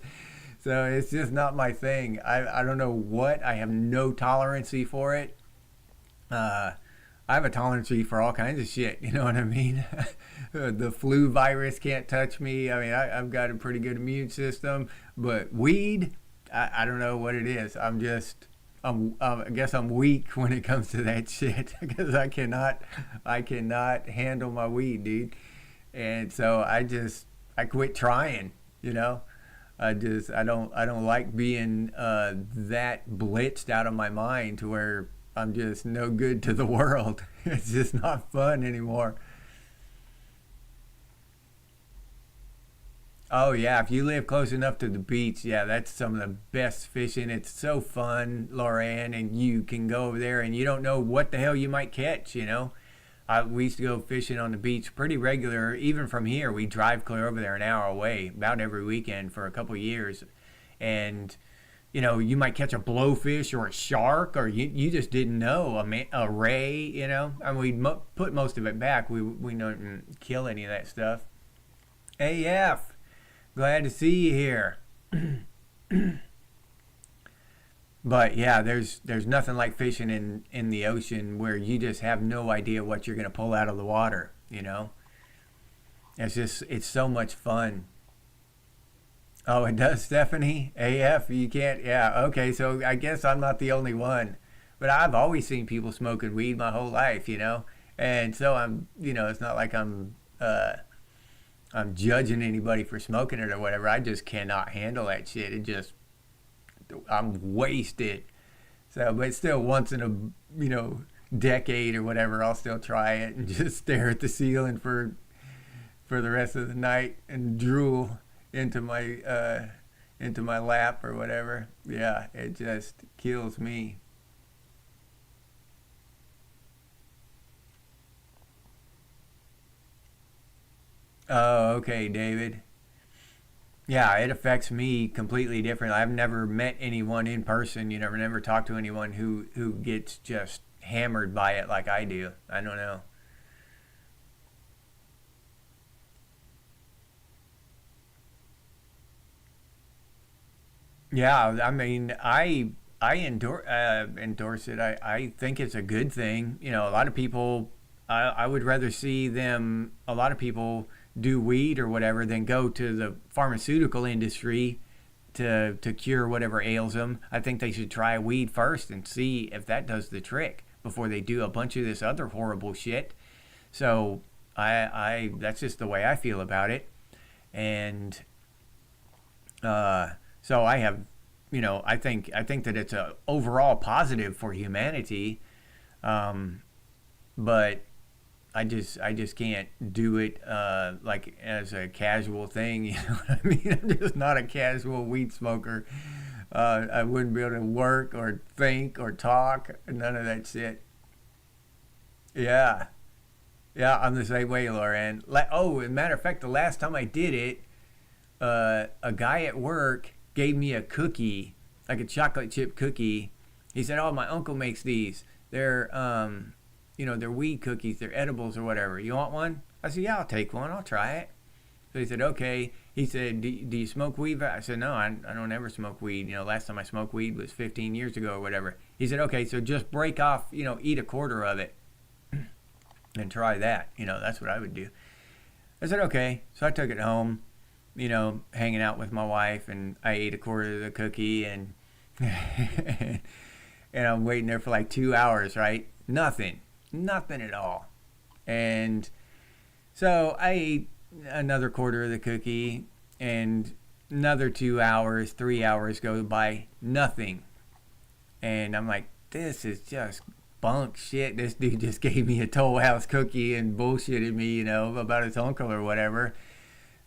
So it's just not my thing. I don't know what. I have no tolerancy for it. Uh, I have a tolerancy for all kinds of shit. You know what I mean? The flu virus can't touch me. I mean, I've got a pretty good immune system. But weed, I don't know what it is. I guess I'm weak when it comes to that shit because I cannot handle my weed, dude. And so I quit trying. You know. I don't like being that blitzed out of my mind to where I'm just no good to the world. It's just not fun anymore. Oh yeah, if you live close enough to the beach, yeah, that's some of the best fishing. It's so fun, Loran, and you can go over there and you don't know what the hell you might catch, you know. We used to go fishing on the beach pretty regular, even from here. We drive clear over there an hour away about every weekend for a couple of years. And, you know, you might catch a blowfish or a shark, or you just didn't know, a ray, you know. I mean, put most of it back. We don't kill any of that stuff. AF, glad to see you here. But yeah, there's nothing like fishing in the ocean where you just have no idea what you're gonna pull out of the water. You know, it's so much fun. Oh, it does, Stephanie. AF, you can't. Yeah, okay. So I guess I'm not the only one, but I've always seen people smoking weed my whole life. You know, and so it's not like I'm judging anybody for smoking it or whatever. I just cannot handle that shit. I'm wasted. So, but still, once in a decade or whatever, I'll still try it and just stare at the ceiling for the rest of the night and drool into my lap or whatever. Yeah, it just kills me. Oh, okay, David. Yeah, it affects me completely different. I've never met anyone in person. You never talked to anyone who gets just hammered by it like I do. I don't know. Yeah, I mean, endorse it. I think it's a good thing. You know, a lot of people, I would rather see them. A lot of people do weed or whatever than go to the pharmaceutical industry to cure whatever ails them. I think they should try weed first and see if that does the trick before they do a bunch of this other horrible shit. So I that's just the way I feel about it. And uh, so I have, I think that it's a overall positive for humanity. Um, but I just can't do it like as a casual thing. You know what I mean? I'm just not a casual weed smoker. I wouldn't be able to work or think or talk. None of that shit. Yeah, yeah, I'm the same way, Lauren. Oh, as a matter of fact, the last time I did it, a guy at work gave me a cookie, like a chocolate chip cookie. He said, "Oh, my uncle makes these. They're weed cookies. They're edibles or whatever. You want one?" I said, "Yeah, I'll take one. I'll try it." So he said, "Okay." He said, "Do you smoke weed?" I said, "No, I don't ever smoke weed. Last time I smoked weed was 15 years ago or whatever." He said, "Okay, so just break off, eat a quarter of it and try that. That's what I would do." I said, "Okay." So I took it home, hanging out with my wife, and I ate a quarter of the cookie, and and I'm waiting there for like 2 hours, right? Nothing at all. And so I ate another quarter of the cookie, and another 2 hours, 3 hours go by, nothing. And I'm like, this is just bunk shit. This dude just gave me a Toll House cookie and bullshitted me, about his uncle or whatever.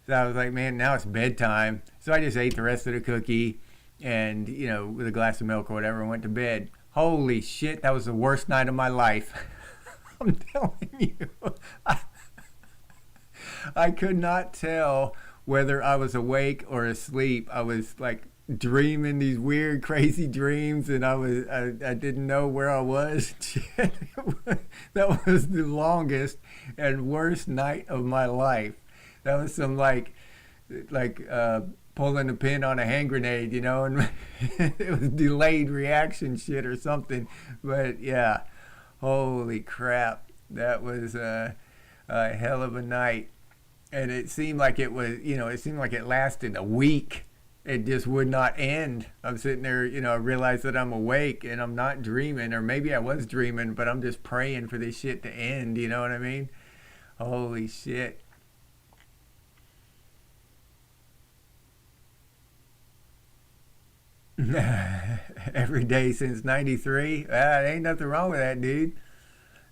So I was like, man, now it's bedtime. So I just ate the rest of the cookie and, with a glass of milk or whatever, and went to bed. Holy shit, that was the worst night of my life. I'm telling you. I, I could not tell whether I was awake or asleep. I was like dreaming these weird, crazy dreams, and I didn't know where I was. That was the longest and worst night of my life. That was some like pulling a pin on a hand grenade, and it was delayed reaction shit or something. But yeah, holy crap, that was a hell of a night. And it seemed like it seemed like it lasted a week. It just would not end. I'm sitting there, I realize that I'm awake and I'm not dreaming, or maybe I was dreaming, but I'm just praying for this shit to end. You know what I mean? Holy shit. Every day since '93. Ain't nothing wrong with that, dude.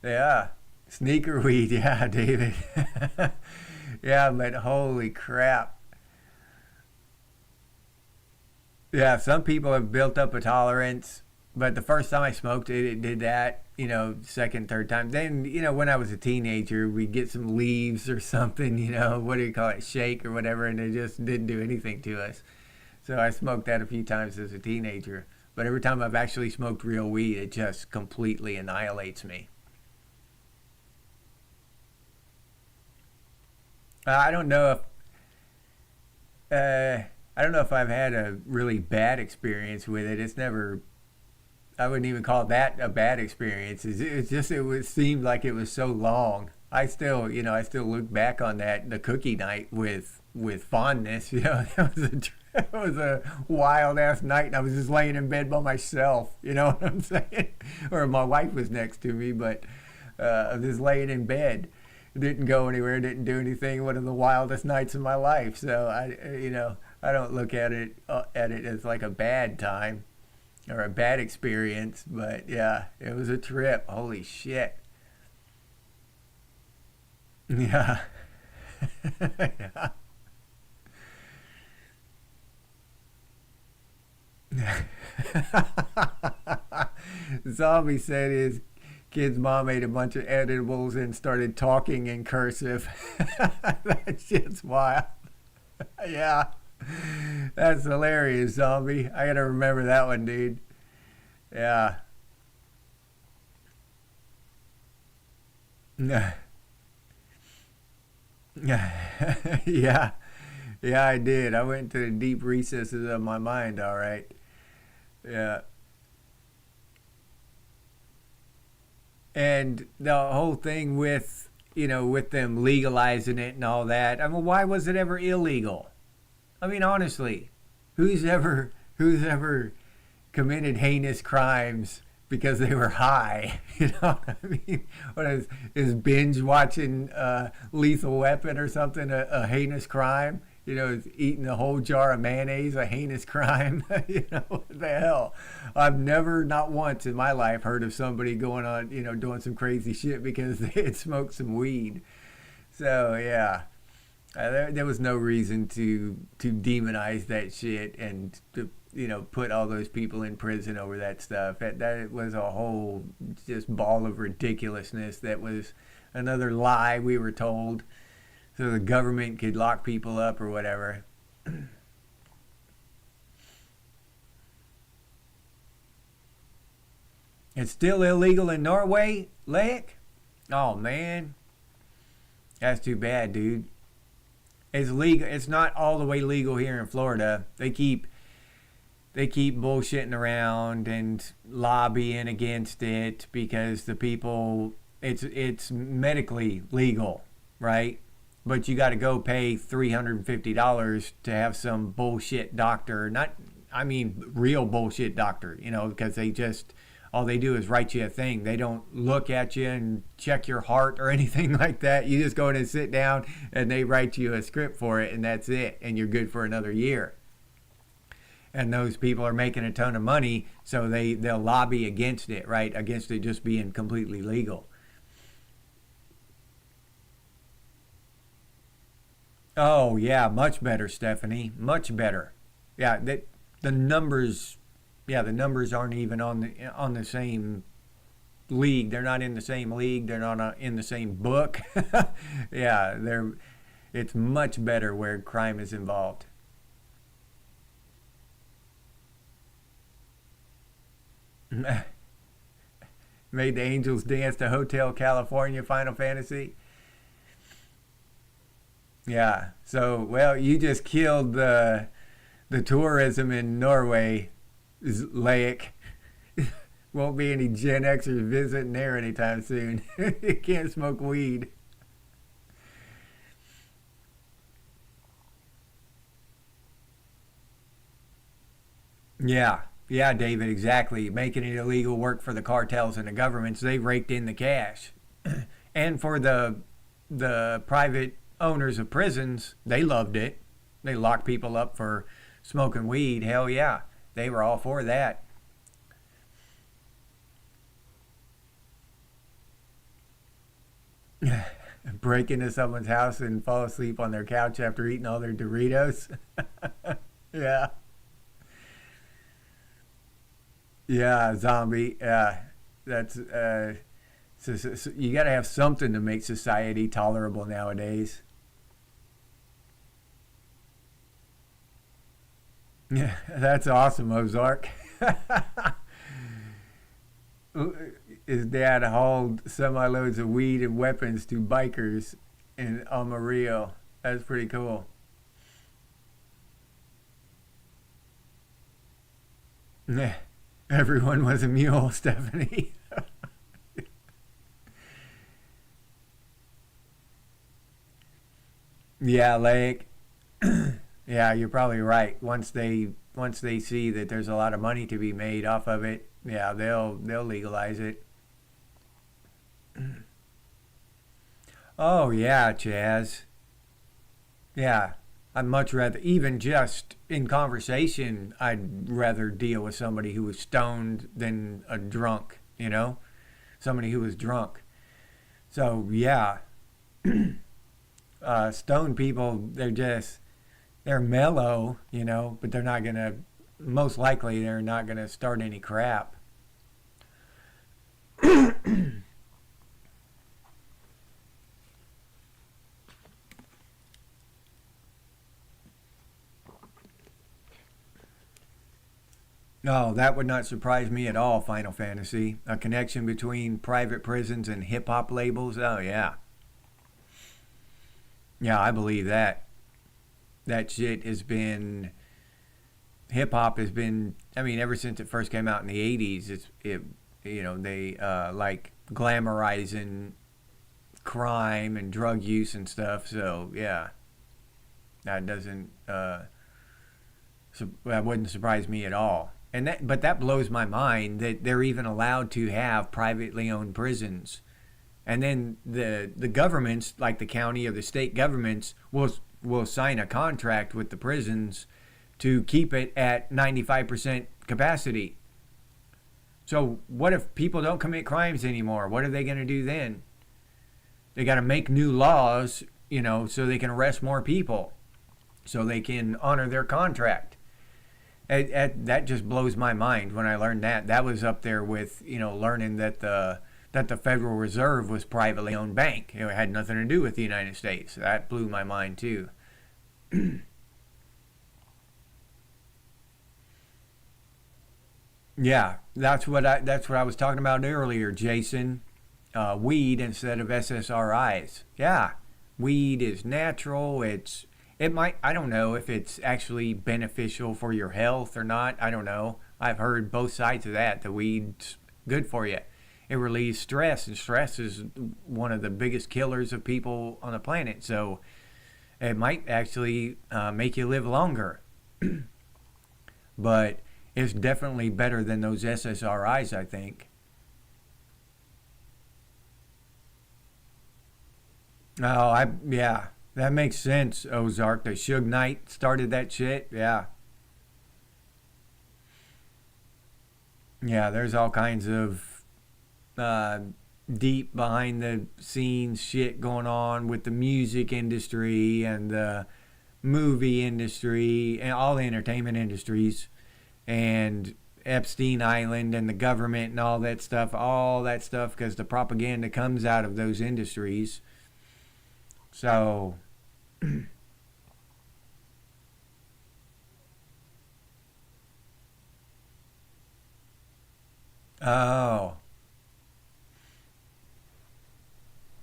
Yeah. Sneaker weed. Yeah, David. Yeah, but holy crap. Yeah, some people have built up a tolerance, but the first time I smoked it, it did that. Second, third time. Then, when I was a teenager, we'd get some leaves or something, what do you call it, shake or whatever, and it just didn't do anything to us. So I smoked that a few times as a teenager. But every time I've actually smoked real weed, it just completely annihilates me. I don't know if I don't know if I've had a really bad experience with it. It's never. I wouldn't even call that a bad experience. It's just seemed like it was so long. I still look back on the cookie night with fondness. That was a wild ass night, and I was just laying in bed by myself. You know what I'm saying? Or my wife was next to me, but I was just laying in bed. Didn't go anywhere, didn't do anything. One of the wildest nights of my life. So I don't look at it as like a bad time or a bad experience. But yeah, it was a trip. Holy shit. Yeah. Yeah. Zombie said his kid's mom ate a bunch of edibles and started talking in cursive. That shit's wild. Yeah. That's hilarious, Zombie. I gotta remember that one, dude. Yeah. Yeah. Yeah, I did. I went to the deep recesses of my mind, all right. Yeah. And the whole thing with them legalizing it and all that. I mean, why was it ever illegal? I mean, honestly, who's ever committed heinous crimes because they were high? You know what I mean? What is binge watching Lethal Weapon or something a heinous crime? Is eating a whole jar of mayonnaise a heinous crime? What the hell? I've never, not once in my life, heard of somebody going on, doing some crazy shit because they had smoked some weed. So yeah, there was no reason to demonize that shit and to put all those people in prison over that stuff. That was a whole just ball of ridiculousness. That was another lie we were told so the government could lock people up or whatever. It's still illegal in Norway, Lake? Oh man, that's too bad, dude. It's legal. It's not all the way legal here in Florida. They keep bullshitting around and lobbying against it because the people, it's medically legal, right? But you got to go pay $350 to have some bullshit doctor, not, I mean, real bullshit doctor, because all they do is write you a thing. They don't look at you and check your heart or anything like that. You just go in and sit down and they write you a script for it and that's it. And you're good for another year. And those people are making a ton of money, so they'll lobby against it, right? Against it just being completely legal. Oh yeah, much better, Stephanie. Much better. Yeah, the numbers. Yeah, the numbers aren't even on the same league. They're not in the same league. They're not in the same book. Yeah, it's much better where crime is involved. Made the Angels dance to Hotel California Final Fantasy. Yeah. So, well, you just killed the tourism in Norway, Lake. Won't be any Gen Xers visiting there anytime soon. You can't smoke weed. Yeah. Yeah, David, exactly. Making it illegal work for the cartels and the governments. They raked in the cash. And for the private owners of prisons, they loved it. They locked people up for smoking weed. Hell yeah. They were all for that. Break into someone's house and fall asleep on their couch after eating all their Doritos. Yeah. Yeah, zombie. That's so you got to have something to make society tolerable nowadays. Yeah, that's awesome, Ozark. His dad hauled semi loads of weed and weapons to bikers in Amarillo. That's pretty cool. Yeah, everyone was a mule, Stephanie. Yeah, like yeah, you're probably right. Once they see that there's a lot of money to be made off of it, yeah, they'll legalize it. Oh yeah, Chaz. Yeah, I'd much rather, even just in conversation, I'd rather deal with somebody who was stoned than a drunk. Somebody who was drunk. So yeah, stoned people, they're mellow, but they're not gonna. Most likely, they're not gonna start any crap. No, that would not surprise me at all. Final Fantasy, a connection between private prisons and hip hop labels. Oh yeah, yeah, I believe that. That shit has been hip hop has been. I mean, ever since it first came out in the '80s, they like glamorizing crime and drug use and stuff. So yeah, that doesn't that wouldn't surprise me at all. But that blows my mind that they're even allowed to have privately owned prisons. And then the governments, like the county or the state governments, will sign a contract with the prisons to keep it at 95% capacity. So what if people don't commit crimes anymore? What are they going to do then? They got to make new laws, so they can arrest more people, so they can honor their contract. That just blows my mind when I learned that. That was up there with learning that the Federal Reserve was privately owned bank. It had nothing to do with the United States. That blew my mind too. Yeah, that's what I was talking about earlier, Jason. Weed instead of SSRIs. Yeah, weed is natural. It might, I don't know if it's actually beneficial for your health or not. I don't know. I've heard both sides of that. The weed's good for you. It relieves stress, and stress is one of the biggest killers of people on the planet. So it might actually make you live longer. But it's definitely better than those SSRIs, I think. Oh, yeah, that makes sense. Ozark, the Suge Knight started that shit. Yeah, yeah. There's all kinds of uh, deep behind the scenes shit going on with the music industry and the movie industry and all the entertainment industries and Epstein Island and the government and all that stuff, because the propaganda comes out of those industries. So, oh,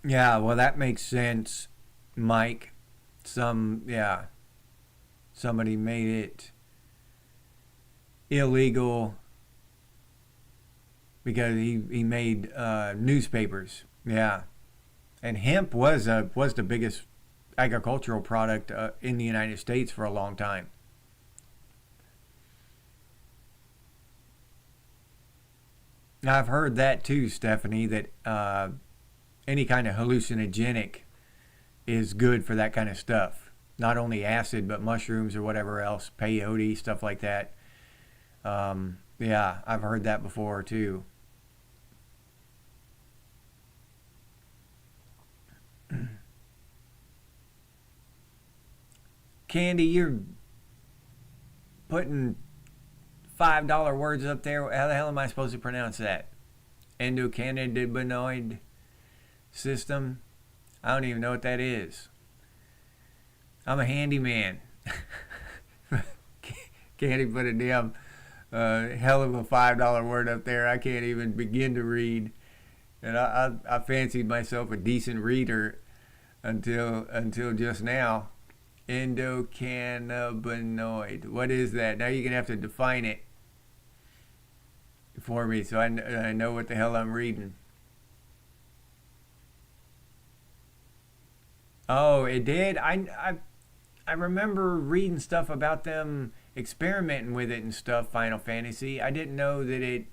yeah, well, that makes sense, Mike. Yeah, somebody made it illegal because he made newspapers. Yeah, and hemp was the biggest agricultural product in the United States for a long time. Now I've heard that too, Stephanie, that any kind of hallucinogenic is good for that kind of stuff. Not only acid, but mushrooms or whatever else, peyote, stuff like that. Yeah, I've heard that before too. Candy, you're putting $5 words up there. How the hell am I supposed to pronounce that? Endocannabinoid system. I don't even know what that is. I'm a handyman. Can't even put a damn hell of a $5 word up there. I can't even begin to read. And I fancied myself a decent reader until just now. Endocannabinoid. What is that? Now you're going to have to define it for me so I know what the hell I'm reading. Oh, it did? I remember reading stuff about them experimenting with it and stuff, Final Fantasy. I didn't know that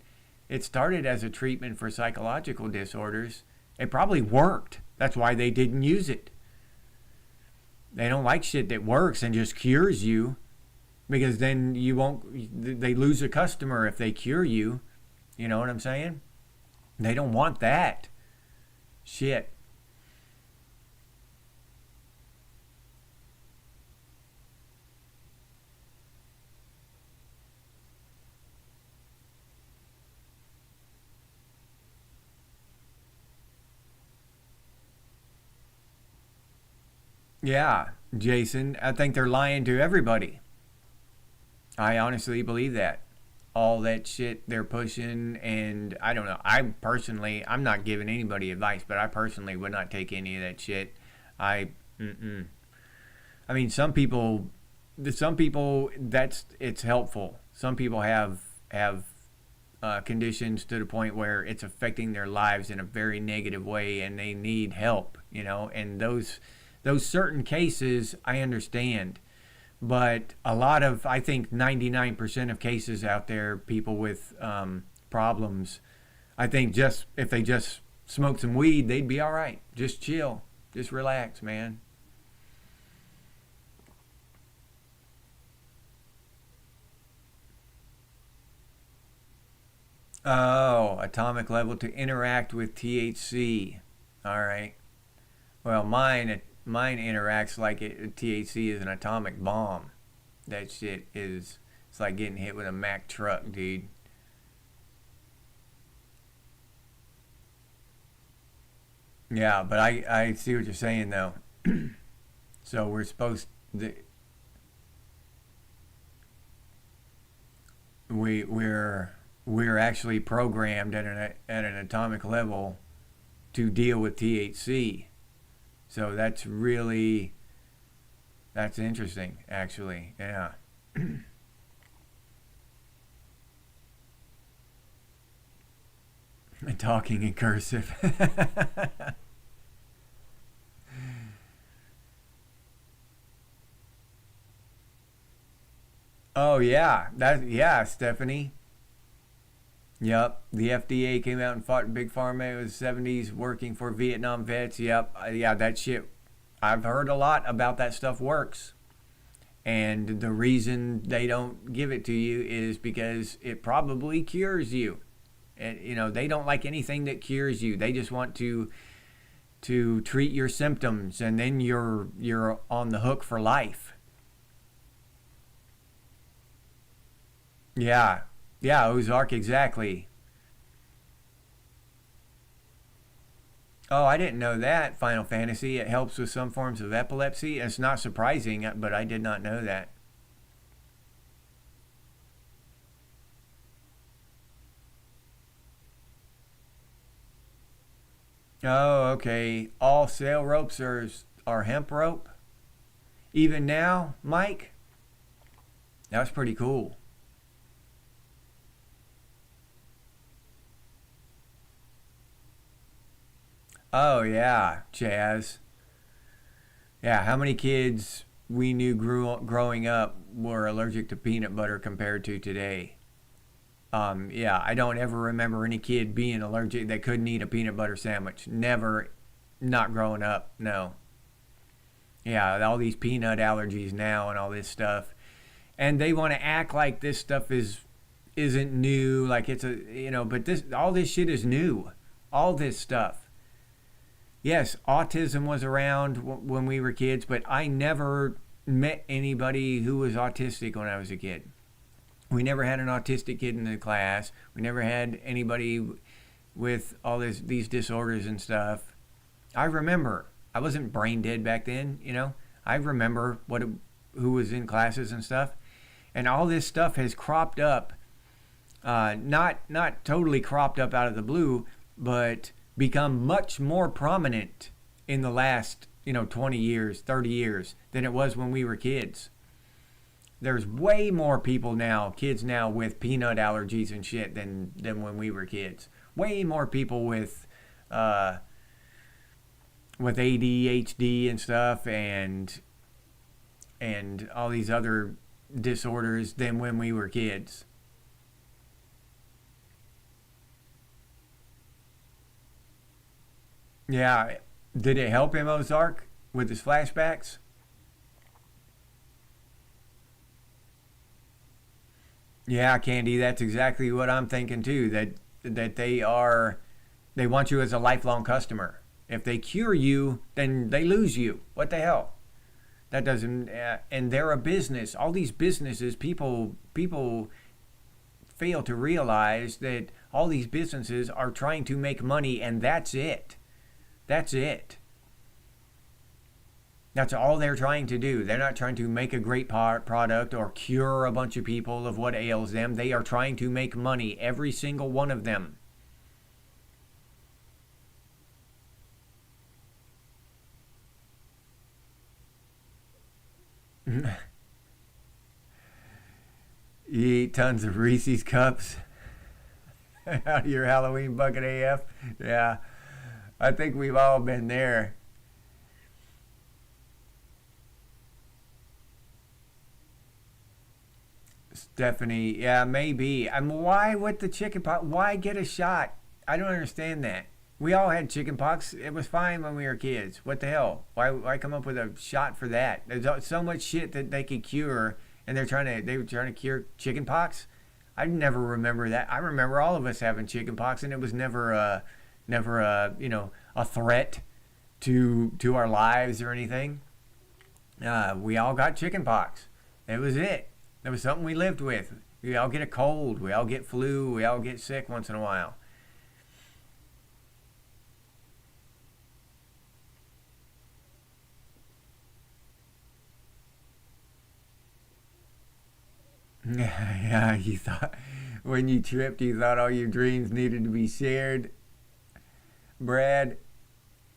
it started as a treatment for psychological disorders. It probably worked. That's why they didn't use it. They don't like shit that works and just cures you, because then you won't, they lose a customer if they cure you. You know what I'm saying? They don't want that shit. Yeah, Jason, I think they're lying to everybody. I honestly believe that. All that shit they're pushing, and I don't know. I'm not giving anybody advice, but I personally would not take any of that shit. I, mm-mm. I mean, some people, it's helpful. Some people have conditions to the point where it's affecting their lives in a very negative way, and they need help. You know, and those certain cases I understand, but a lot of, I think 99% of cases out there, people with problems, I think just if they just smoked some weed, they'd be all right. Just chill, just relax, man. Oh, atomic level to interact with THC. All right. Well, mine interacts like THC is an atomic bomb. That shit is, it's like getting hit with a Mack truck, dude. Yeah, but I see what you're saying though. So we're supposed to, we're actually programmed at an atomic level to deal with THC. So that's interesting, actually. Yeah. Talking in cursive. Oh yeah, yeah, Stephanie. Yep, the FDA came out and fought Big Pharma. It was '70s, working for Vietnam vets. Yep, yeah, that shit. I've heard a lot about that stuff works, and the reason they don't give it to you is because it probably cures you. And you know they don't like anything that cures you. They just want to treat your symptoms, and then you're on the hook for life. Yeah, yeah, Ozark, exactly. Oh, I didn't know that. Final Fantasy. It helps with some forms of epilepsy. It's not surprising, but I did not know that. Oh, okay. All sail ropes are hemp rope. Even now, Mike. That's pretty cool. Oh yeah, Chaz. Yeah, how many kids we knew growing up were allergic to peanut butter compared to today? Yeah, I don't ever remember any kid being allergic that couldn't eat a peanut butter sandwich. Never, not growing up. No. Yeah, all these peanut allergies now and all this stuff, and they want to act like this stuff isn't new, like it's a but this all this shit is new. All this stuff. Yes, autism was around when we were kids, but I never met anybody who was autistic when I was a kid. We never had an autistic kid in the class. We never had anybody with all these disorders and stuff. I remember. I wasn't brain dead back then, you know. I remember who was in classes and stuff. And all this stuff has cropped up, not totally cropped up out of the blue, but become much more prominent in the last, 20 years, 30 years than it was when we were kids. There's way more people now, kids now, with peanut allergies and shit than when we were kids. Way more people with ADHD and stuff, and all these other disorders than when we were kids. Yeah, did it help him, Ozark, with his flashbacks? Yeah, Candy, that's exactly what I'm thinking too. That they want you as a lifelong customer. If they cure you, then they lose you. What the hell? That doesn't. And they're a business. All these businesses, people fail to realize that all these businesses are trying to make money, and that's it. That's it. That's all they're trying to do. They're not trying to make a great product or cure a bunch of people of what ails them. They are trying to make money, every single one of them. You eat tons of Reese's cups out of your Halloween bucket AF. Yeah, I think we've all been there. Stephanie, yeah, maybe. Why with the chicken pox? Why get a shot? I don't understand that. We all had chicken pox. It was fine when we were kids. What the hell? Why come up with a shot for that? There's so much shit that they could cure, and they were trying to cure chicken pox. I never remember that. I remember all of us having chicken pox, and it was never a threat to our lives or anything. We all got chicken pox. It was it. It was something we lived with. We all get a cold. We all get flu. We all get sick once in a while. Yeah, you thought when you tripped, you thought all your dreams needed to be shared. Brad,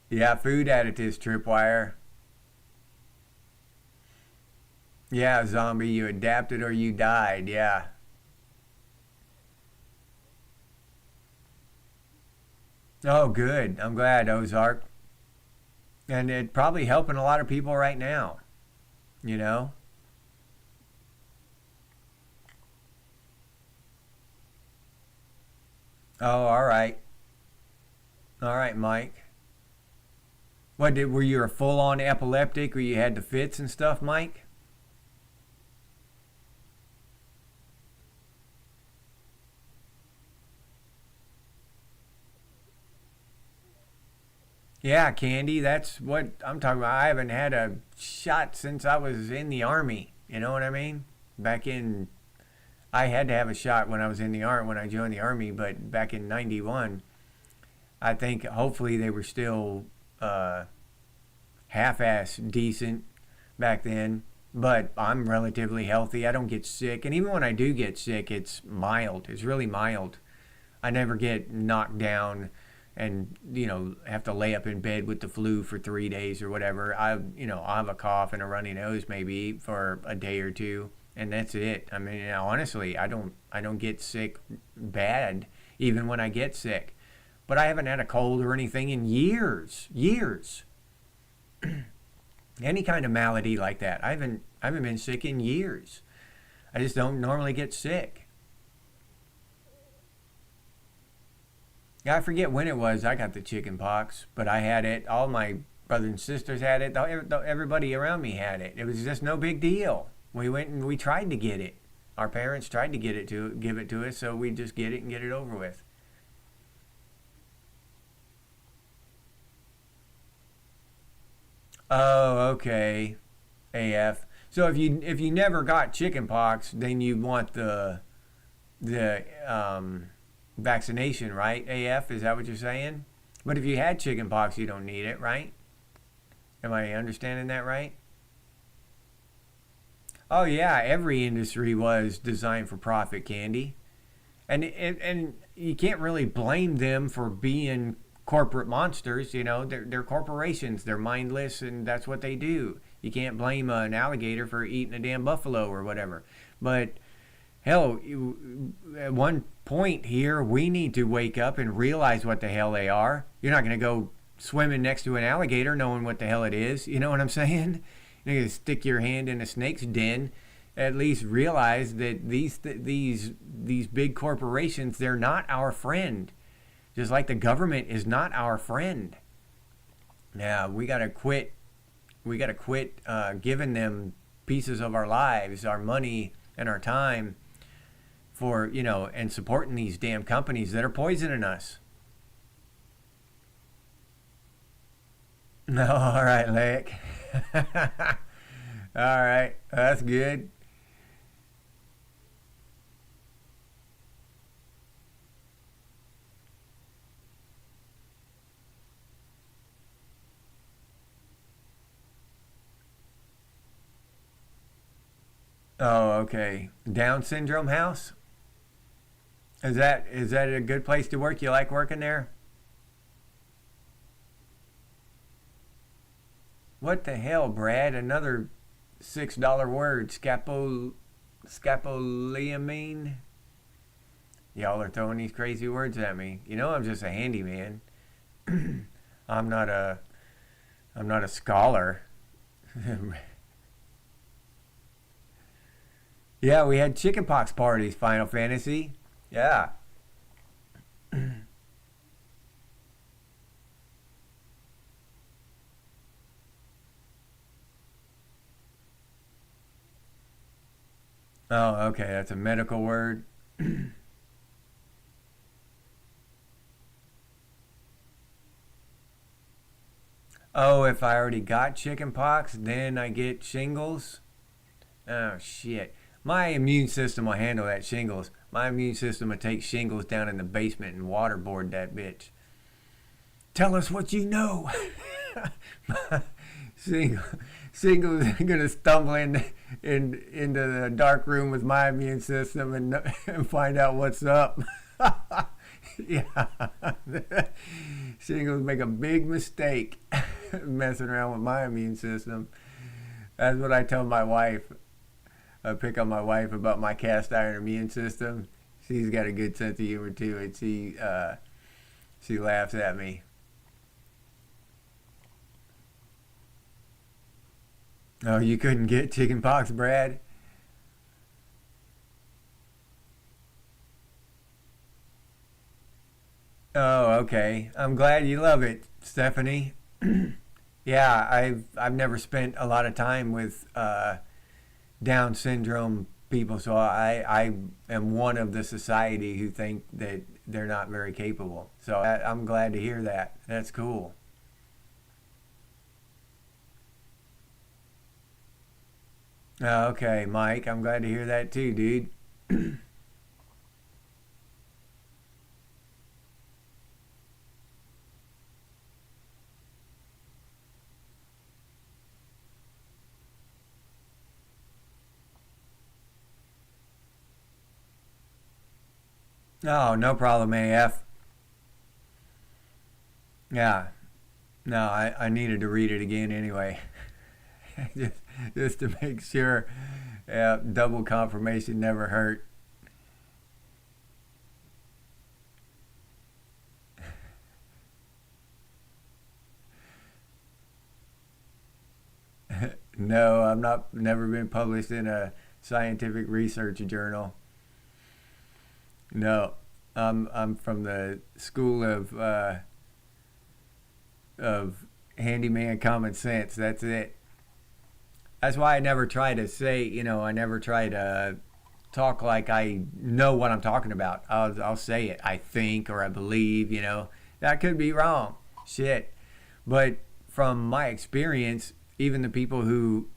yeah, food additives, tripwire. Yeah, zombie, you adapted or you died. Yeah. Oh, good. I'm glad, Ozark. And it probably helping a lot of people right now. You know. Oh, all right, Mike. Were you a full on epileptic, or you had the fits and stuff, Mike? Yeah, Candy, that's what I'm talking about. I haven't had a shot since I was in the army. You know what I mean? Back in, I had to have a shot when I was in the army when I joined the army, but back in '91, I think hopefully they were still uh, half-ass decent back then. But I'm relatively healthy. I don't get sick, and even when I do get sick, it's mild. It's really mild. I never get knocked down and have to lay up in bed with the flu for 3 days or whatever. I'll have a cough and a runny nose maybe for a day or two, and that's it. I mean, honestly, I don't get sick bad even when I get sick. But I haven't had a cold or anything in years. Any kind of malady like that. I haven't been sick in years. I just don't normally get sick. Yeah, I forget when it was I got the chicken pox, but I had it. All my brothers and sisters had it. Everybody around me had it. It was just no big deal. We went and we tried to get it. Our parents tried to give it to us, so we just get it and get it over with. Oh, okay. AF. So if you never got chickenpox, then you want the vaccination, right? AF, is that what you're saying? But if you had chickenpox, you don't need it, right? Am I understanding that right? Oh yeah, every industry was designed for profit, Candy, and you can't really blame them for being corporate monsters. You know, they're corporations. They're mindless, and that's what they do. You can't blame an alligator for eating a damn buffalo or whatever. But hell, at one point here, we need to wake up and realize what the hell they are. You're not going to go swimming next to an alligator knowing what the hell it is. You know what I'm saying? You're going to stick your hand in a snake's den. At least realize that these big corporations, they're not our friend. Just like the government is not our friend. Yeah, we got to quit. We got to quit giving them pieces of our lives, our money, and our time for, and supporting these damn companies that are poisoning us. No, all right, Lake. All right, that's good. Oh, okay. Down syndrome house? Is that a good place to work? You like working there? What the hell, Brad? Another $6 word. Scapolamine? Y'all are throwing these crazy words at me. You know I'm just a handyman. I'm not a I'm not a scholar. Yeah, we had chickenpox parties, Final Fantasy. Yeah. Oh, okay, that's a medical word. Oh, if I already got chickenpox, then I get shingles? Oh, shit. My immune system will handle that shingles. My immune system will take shingles down in the basement and waterboard that bitch. Tell us what you know. Single, Single's gonna stumble into the dark room with my immune system and find out what's up. Yeah, Singles make a big mistake messing around with my immune system. That's what I tell my wife. I pick on my wife about my cast iron immune system. She's got a good sense of humor too, and she laughs at me. Oh, you couldn't get chicken pox, Brad? Oh, okay. I'm glad you love it, Stephanie. Yeah, I've never spent a lot of time with Down syndrome people, so I am one of the society who think that they're not very capable. So I'm glad to hear that. That's cool. Okay, Mike, I'm glad to hear that too, dude. Oh, no problem, AF. Yeah, no, I needed to read it again anyway. just, just to make sure. Yeah, double confirmation never hurt. No, I'm not. Never been published in a scientific research journal. No, I'm from the school of handyman common sense. That's it. That's why I never try to say. I never try to talk like I know what I'm talking about. I'll say it. I think or I believe. That could be wrong. Shit. But from my experience, even the people who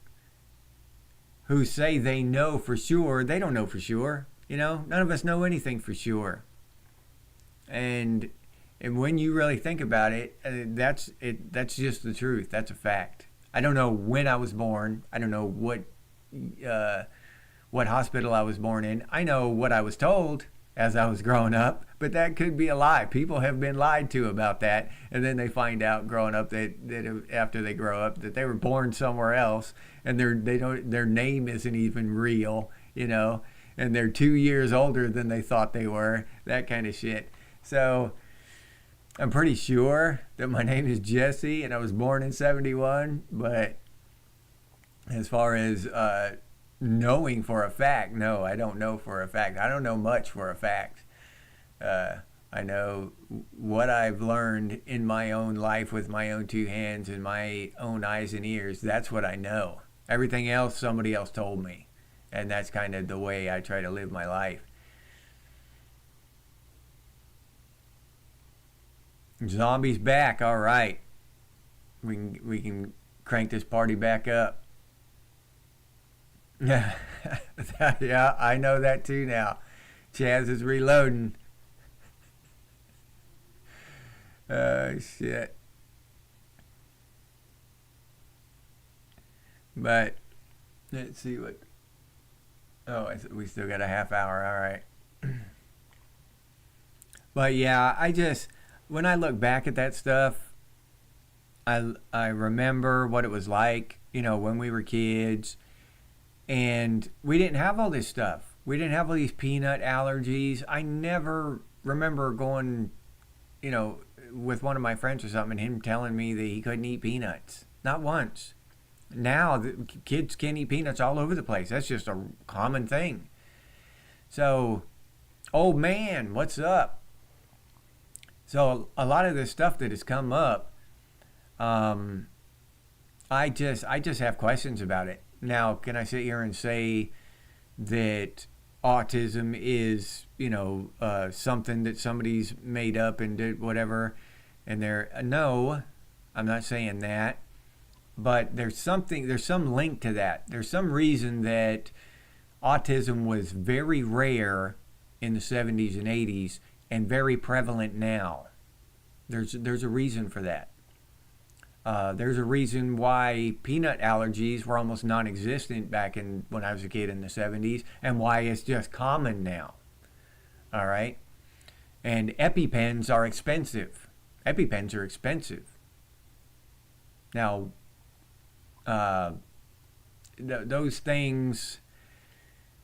who say they know for sure, they don't know for sure. You know, none of us know anything for sure. And when you really think about it, that's it. That's just the truth. That's a fact. I don't know when I was born. I don't know what hospital I was born in. I know what I was told as I was growing up, but that could be a lie. People have been lied to about that, and then they find out growing up that after they grow up that they were born somewhere else, and their name isn't even real, you know, and they're 2 years older than they thought they were. That kind of shit. So I'm pretty sure that my name is Jesse and I was born in 71, but as far as knowing for a fact, no, I don't know for a fact. I don't know much for a fact. I know what I've learned in my own life with my own two hands and my own eyes and ears. That's what I know. Everything else, somebody else told me. And that's kind of the way I try to live my life. Zombies back, all right. We can crank this party back up. Yeah, yeah, I know that too now. Chaz is reloading. Shit. But let's see what. Oh, we still got a half hour. All right. But yeah, when I look back at that stuff, I remember what it was like, you know, when we were kids, and we didn't have all this stuff. We didn't have all these peanut allergies. I never remember going, you know, with one of my friends or something, and him telling me that he couldn't eat peanuts. Not once. Now, the kids can eat peanuts all over the place. That's just a common thing. So, old man, what's up? So, a lot of this stuff that has come up, I just have questions about it. Now, can I sit here and say that autism is, you know, something that somebody's made up and did whatever? And no, I'm not saying that. But there's some link to that. There's some reason that autism was very rare in the 70s and 80s and very prevalent now. There's a reason for that. There's a reason why peanut allergies were almost non-existent back when I was a kid in the 70s, and why it's just common now. All right? And EpiPens are expensive. EpiPens are expensive. Now, those things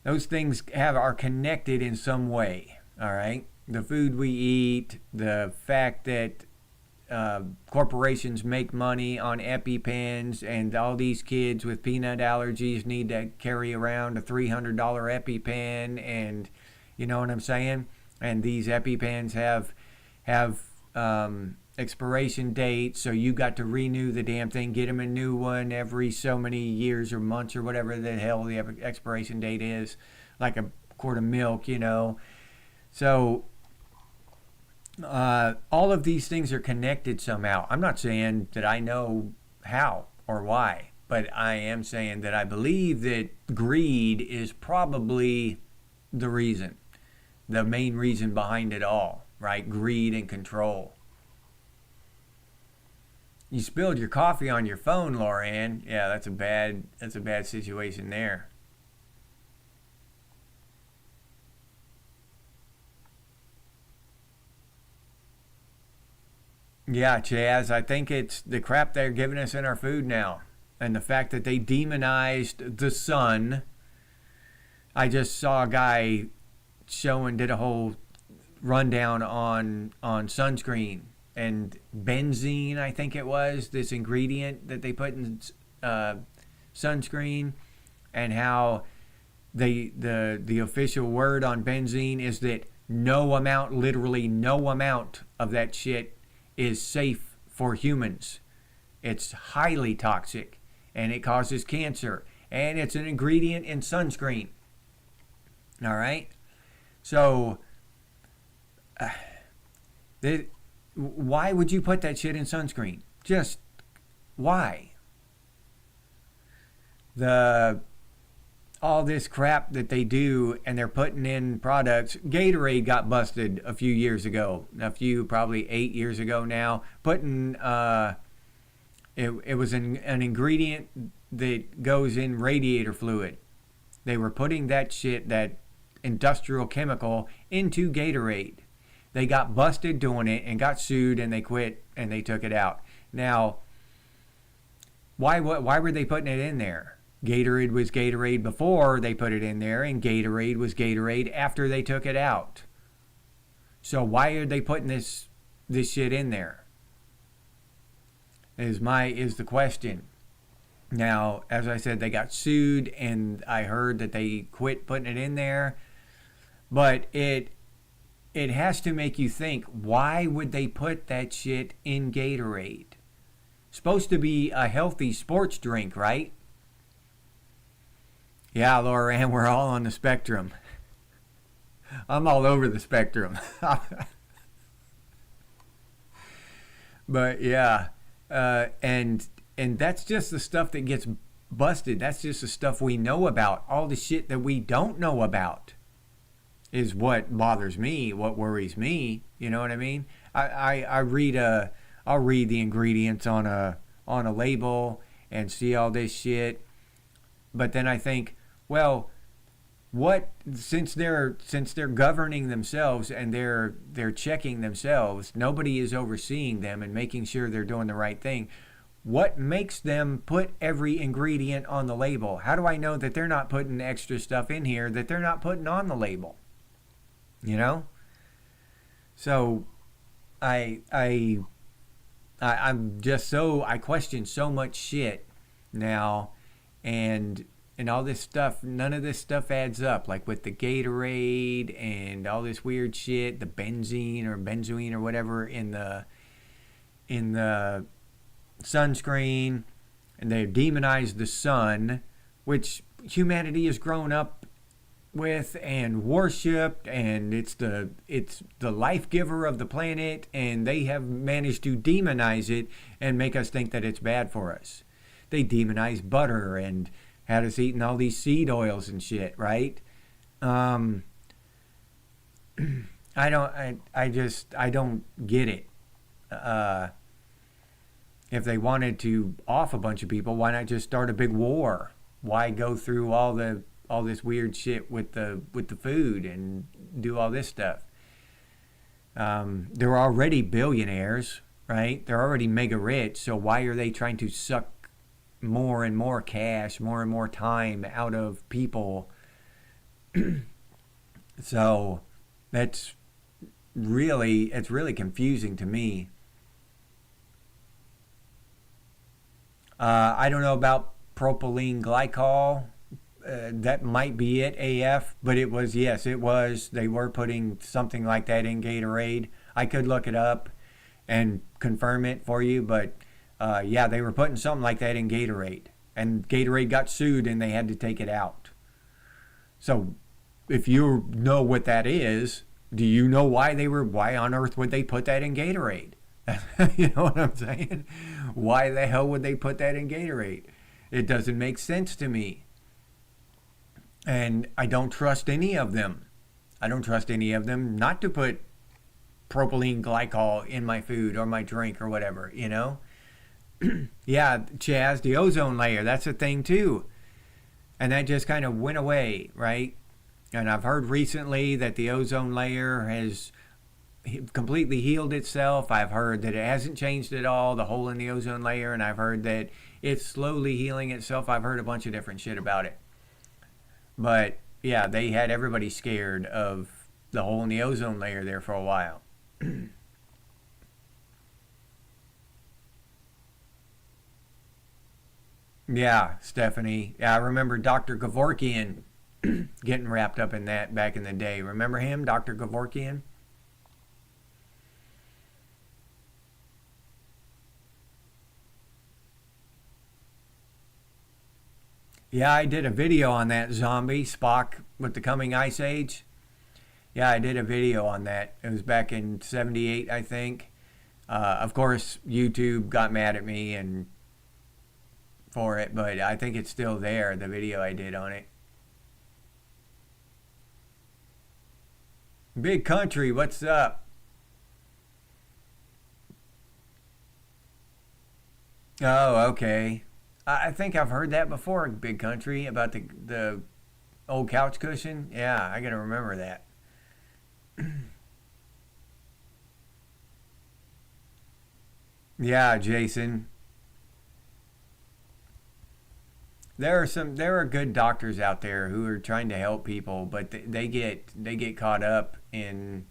are connected in some way. All right, the food we eat, the fact that corporations make money on EpiPens, and all these kids with peanut allergies need to carry around a $300 EpiPen, and you know what I'm saying. And these EpiPens have expiration date, so you got to renew the damn thing, get them a new one every so many years or months or whatever the hell the expiration date is, like a quart of milk, you know. So all of these things are connected somehow. I'm not saying that I know how or why, but I am saying that I believe that greed is probably the reason, the main reason behind it all, right? Greed and control. You spilled your coffee on your phone, Lauren. Yeah, that's a bad situation there. Yeah, Chaz, I think it's the crap they're giving us in our food now. And the fact that they demonized the sun. I just saw a guy did a whole rundown on sunscreen. And benzene, I think it was, this ingredient that they put in sunscreen, and how the official word on benzene is that literally no amount of that shit is safe for humans. It's highly toxic, and it causes cancer, and it's an ingredient in sunscreen. All right? So, why would you put that shit in sunscreen? Just why? The all this crap that they do, and they're putting in products. Gatorade got busted a few years ago, probably 8 years ago now, putting it was an ingredient that goes in radiator fluid. They were putting that shit, that industrial chemical, into Gatorade. They got busted doing it and got sued, and they quit and they took it out. Now, why were they putting it in there? Gatorade was Gatorade before they put it in there, and Gatorade was Gatorade after they took it out. So why are they putting this shit in there? Is the question. Now, as I said, they got sued, and I heard that they quit putting it in there. But it has to make you think, why would they put that shit in Gatorade? Supposed to be a healthy sports drink, right? Yeah, Laura Ann, we're all on the spectrum. I'm all over the spectrum. But yeah, and that's just the stuff that gets busted. That's just the stuff we know about. All the shit that we don't know about is what bothers me, what worries me. You know what I mean? I'll read the ingredients on a label and see all this shit, but then I think, well, since they're governing themselves and they're checking themselves, nobody is overseeing them and making sure they're doing the right thing. What makes them put every ingredient on the label? How do I know that they're not putting extra stuff in here that they're not putting on the label? You know? So I'm just I question so much shit now, and all this stuff, none of this stuff adds up, like with the Gatorade and all this weird shit, the benzene or whatever in the sunscreen, and they've demonized the sun, which humanity has grown up with and worshipped, and it's the life giver of the planet, and they have managed to demonize it and make us think that it's bad for us. They demonize butter and had us eating all these seed oils and shit, right? I don't get it. If they wanted to off a bunch of people, why not just start a big war? Why go through all this weird shit with the food and do all this stuff? They're already billionaires, right? They're already mega rich, so why are they trying to suck more and more cash, more and more time out of people? So it's really confusing to me. I don't know about propylene glycol. That might be it, AF, but it was, they were putting something like that in Gatorade. I could look it up and confirm it for you, but they were putting something like that in Gatorade, and Gatorade got sued and they had to take it out. So if you know what that is, do you know why on earth would they put that in Gatorade? You know what I'm saying? Why the hell would they put that in Gatorade? It doesn't make sense to me. And I don't trust any of them. I don't trust any of them not to put propylene glycol in my food or my drink or whatever, you know? Yeah, Chaz, the ozone layer, that's a thing too. And that just kind of went away, right? And I've heard recently that the ozone layer has completely healed itself. I've heard that it hasn't changed at all, the hole in the ozone layer, and I've heard that it's slowly healing itself. I've heard a bunch of different shit about it. But yeah, they had everybody scared of the hole in the ozone layer there for a while. Yeah, Stephanie. Yeah, I remember Dr. Kevorkian getting wrapped up in that back in the day. Remember him, Dr. Kevorkian? Yeah, I did a video on that, zombie, Spock with the coming ice age. Yeah, I did a video on that. It was back in 78, I think. Of course, YouTube got mad at me and for it, but I think it's still there, the video I did on it. Big Country, what's up? Oh, okay. I think I've heard that before, Big Country, about the old couch cushion. Yeah, I gotta remember that. Yeah, Jason. There are good doctors out there who are trying to help people, but they get caught up in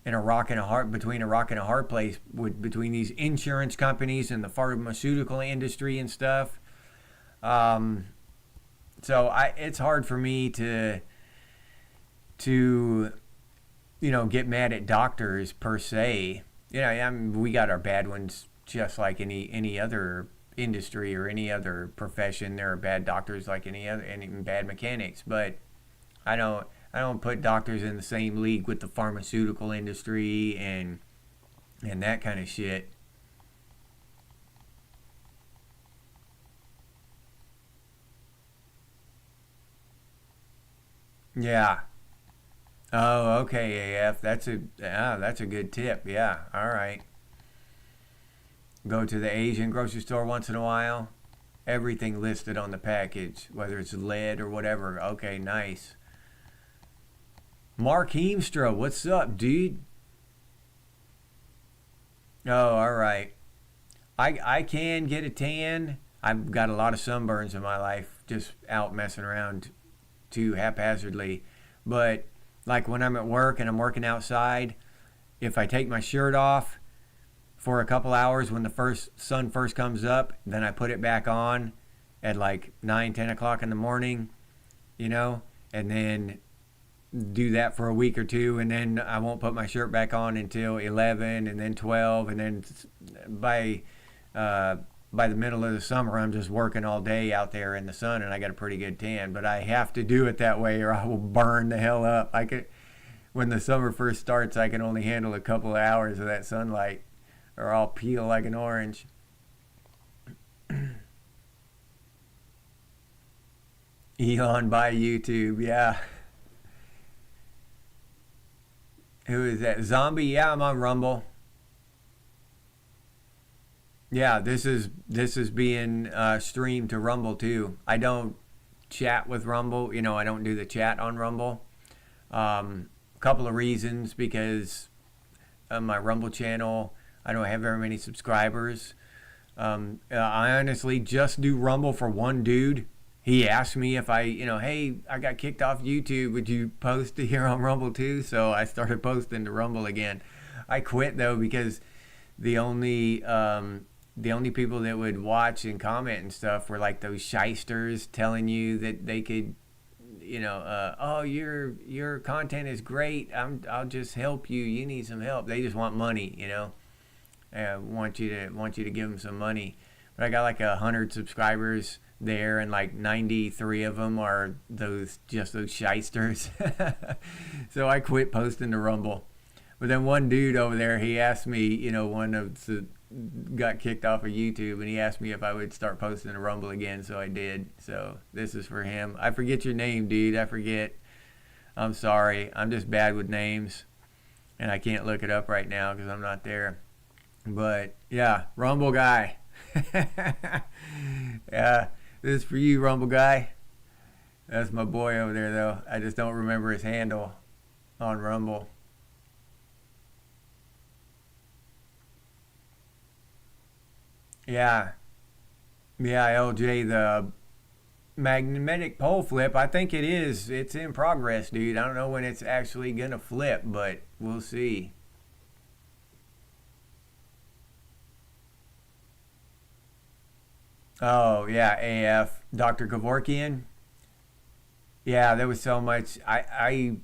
a rock and a hard between a rock and a hard place with between these insurance companies and the pharmaceutical industry and stuff. Um, so I it's hard for me to get mad at doctors per se. I mean, we got our bad ones just like any other industry or any other profession. There are bad doctors like any bad mechanics, but I don't put doctors in the same league with the pharmaceutical industry and that kind of shit. Yeah. Oh, okay, AF. That's a good tip. Yeah. All right. Go to the Asian grocery store once in a while. Everything listed on the package, whether it's lead or whatever. Okay, nice. Mark Heemstra, what's up, dude? Oh, all right. I can get a tan. I've got a lot of sunburns in my life, just out messing around too haphazardly. But like when I'm at work and I'm working outside, if I take my shirt off for a couple hours when the first sun first comes up, then I put it back on at like 9, 10 o'clock in the morning, you know, and then do that for a week or two, and then I won't put my shirt back on until 11, and then 12, and then by uh, by the middle of the summer, I'm just working all day out there in the sun, and I got a pretty good tan. But I have to do it that way, or I will burn the hell up. When the summer first starts, I can only handle a couple of hours of that sunlight, or I'll peel like an orange. Elon by YouTube, yeah. Who is that? Zombie? Yeah, I'm on Rumble. Yeah, this is being streamed to Rumble too. I don't chat with Rumble. I don't do the chat on Rumble. A couple of reasons because on my Rumble channel, I don't have very many subscribers. I honestly just do Rumble for one dude. He asked me if hey, I got kicked off YouTube. Would you post here on Rumble too? So I started posting to Rumble again. I quit though because the only the only people that would watch and comment and stuff were like those shysters telling you that they could, oh, your content is great. I'll just help you. You need some help. They just want money. Want you to give them some money. But I got like 100 subscribers there, and like 93 of them are those shysters. So I quit posting to Rumble. But then one dude over there, he asked me, one of the got kicked off of YouTube, and he asked me if I would start posting to Rumble again. So I did. So this is for him. I forget your name, dude. I forget. I'm sorry. I'm just bad with names, and I can't look it up right now because I'm not there. But yeah, Rumble guy. Yeah, this is for you, Rumble guy. That's my boy over there, though. I just don't remember his handle on Rumble. Yeah, yeah, LJ, the magnetic pole flip. I think it is. It's in progress, dude. I don't know when it's actually gonna flip, but we'll see. Oh yeah, AF, Dr. Kevorkian. Yeah, there was so much. I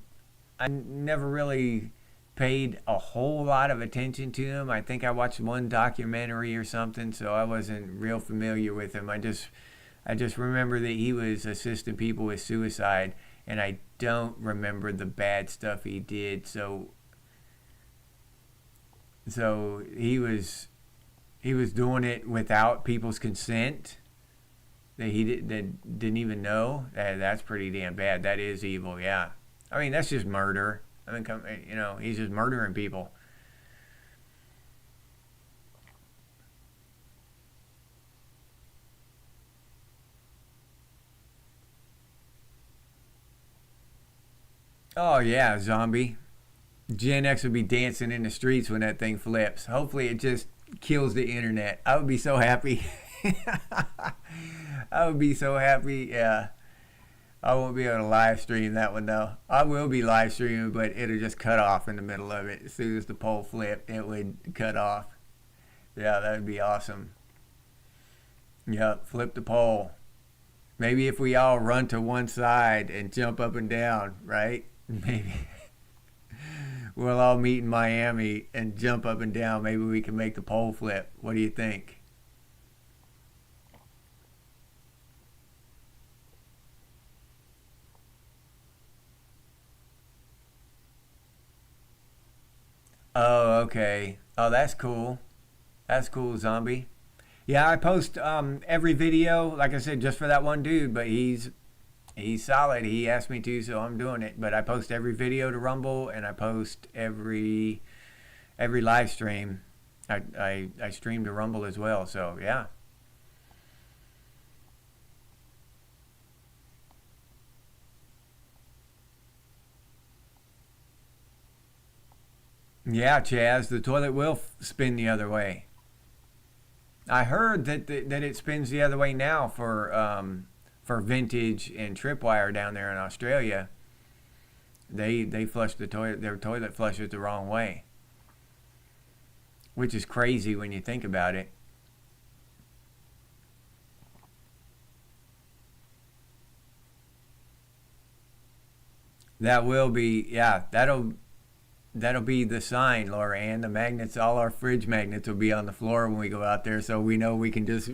never really paid a whole lot of attention to him. I think I watched one documentary or something, so I wasn't real familiar with him. I just remember that he was assisting people with suicide, and I don't remember the bad stuff he did. So he was doing it without people's consent that didn't even know. That's pretty damn bad. That is evil. Yeah. I mean, that's just murder. I mean, you know, he's just murdering people. Oh yeah, zombie. Gen X would be dancing in the streets when that thing flips. Hopefully, it just kills the internet. I would be so happy. I would be so happy. Yeah, I won't be able to live stream that one though. I will be live streaming, but it'll just cut off in the middle of it. As soon as the poll flipped, it would cut off. Yeah, that would be awesome. Yep, flip the poll. Maybe if we all run to one side and jump up and down, right? Maybe we'll all meet in Miami and jump up and down. Maybe we can make the poll flip. What do you think? Oh, okay. Oh, that's cool. That's cool, zombie. Yeah, I post every video, like I said, just for that one dude, but he's solid. He asked me to, so I'm doing it. But I post every video to Rumble, and I post every live stream. I stream to Rumble as well. So yeah, yeah, Chaz, the toilet will spin the other way. I heard that it spins the other way now for vintage and tripwire down there in Australia. They flush the toilet. Their toilet flushes the wrong way, which is crazy when you think about it. That will be, yeah. That'll be the sign, Laura Ann. The magnets, all our fridge magnets will be on the floor when we go out there, so we know we can just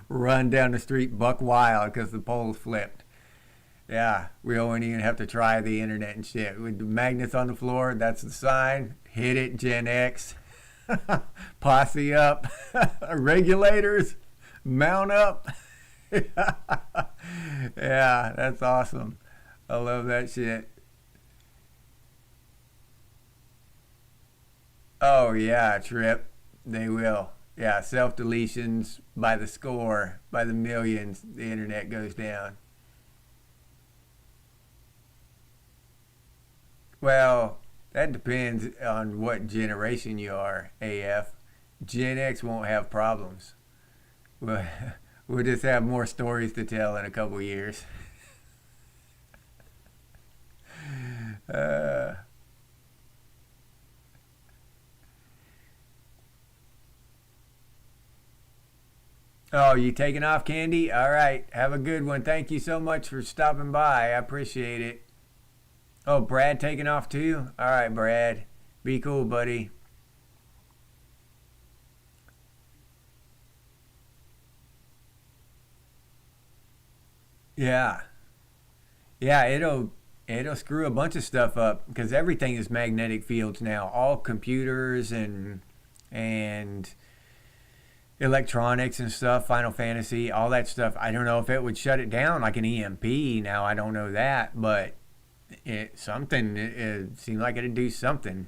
run down the street buck wild because the pole's flipped. Yeah, we won't even have to try the internet and shit. With the magnets on the floor, that's the sign. Hit it, Gen X. Posse up. Regulators, mount up. Yeah, that's awesome. I love that shit. Oh yeah, Trip. They will. Yeah, self deletions by the score, by the millions. The internet goes down. Well, that depends on what generation you are. AF. Gen X won't have problems. We'll, we'll just have more stories to tell in a couple years. Uh, oh, you taking off, Candy? All right. Have a good one. Thank you so much for stopping by. I appreciate it. Oh, Brad taking off too? All right, Brad. Be cool, buddy. Yeah. Yeah, it'll screw a bunch of stuff up because everything is magnetic fields now. All computers and electronics and stuff, Final Fantasy, all that stuff. I don't know if it would shut it down like an EMP. Now I don't know that, but it seemed like it'd do something.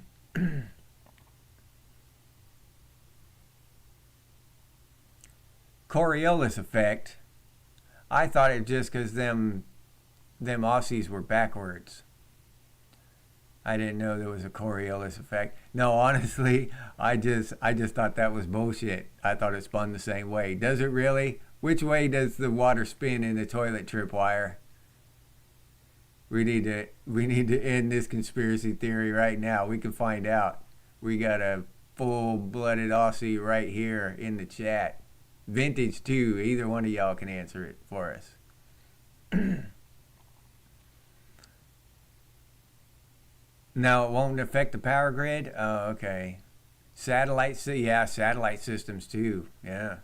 Coriolis effect. I thought it just because them Aussies were backwards. I didn't know there was a Coriolis effect. No, honestly, I just thought that was bullshit. I thought it spun the same way. Does it really? Which way does the water spin in the toilet tripwire? We need to end this conspiracy theory right now. We can find out. We got a full-blooded Aussie right here in the chat. Vintage too. Either one of y'all can answer it for us. No, it won't affect the power grid. Oh, okay. Yeah, satellite systems too. Yeah.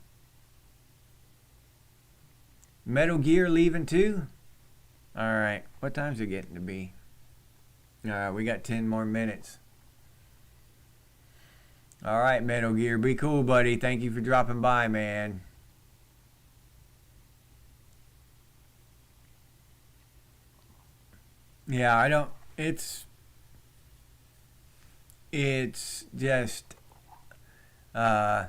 Metal Gear leaving too. All right. What time's it getting to be? All right, we got 10 more minutes. All right, Metal Gear, be cool, buddy. Thank you for dropping by, man. Yeah, I don't. It's it's just uh,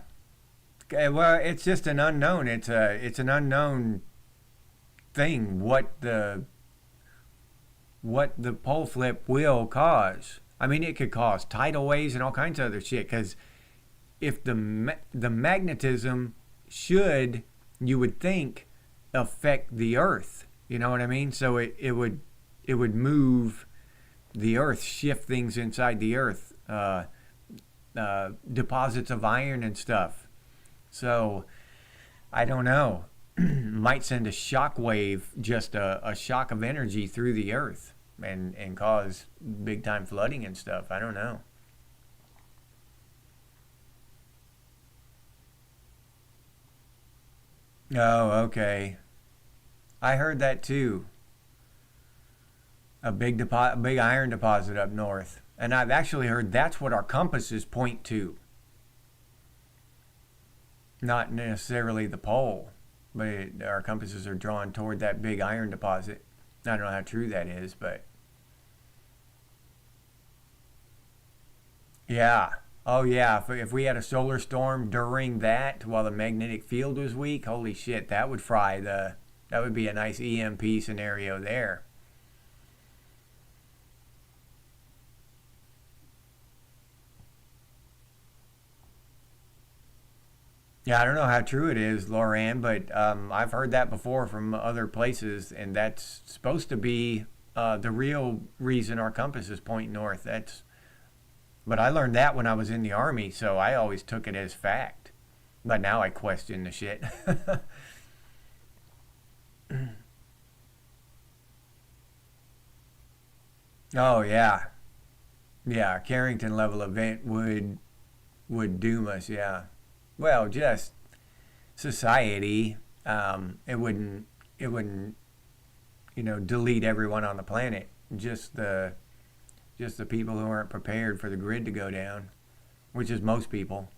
well, it's just an unknown. It's an unknown thing. What the pole flip will cause. I mean, it could cause tidal waves and all kinds of other shit. Because if the magnetism should, you would think, affect the Earth. You know what I mean? So it would move the Earth, shift things inside the Earth, deposits of iron and stuff. So I don't know. Might send a shock wave, just a shock of energy through the Earth, and cause big time flooding and stuff. I don't know. Oh, okay. I heard that too. A big iron deposit up north, and I've actually heard that's what our compasses point to, not necessarily the pole, but our compasses are drawn toward that big iron deposit. I don't know how true that is, but yeah. Oh yeah. If we had a solar storm during that while the magnetic field was weak, holy shit, that would fry the. That would be a nice EMP scenario there. Yeah, I don't know how true it is, Loran, but I've heard that before from other places, and that's supposed to be the real reason our compass is pointing north. But I learned that when I was in the army, so I always took it as fact. But now I question the shit. Oh yeah, yeah. Carrington level event would doom us. Yeah. Well, just society. It wouldn't delete everyone on the planet. Just the just the people who aren't prepared for the grid to go down, which is most people.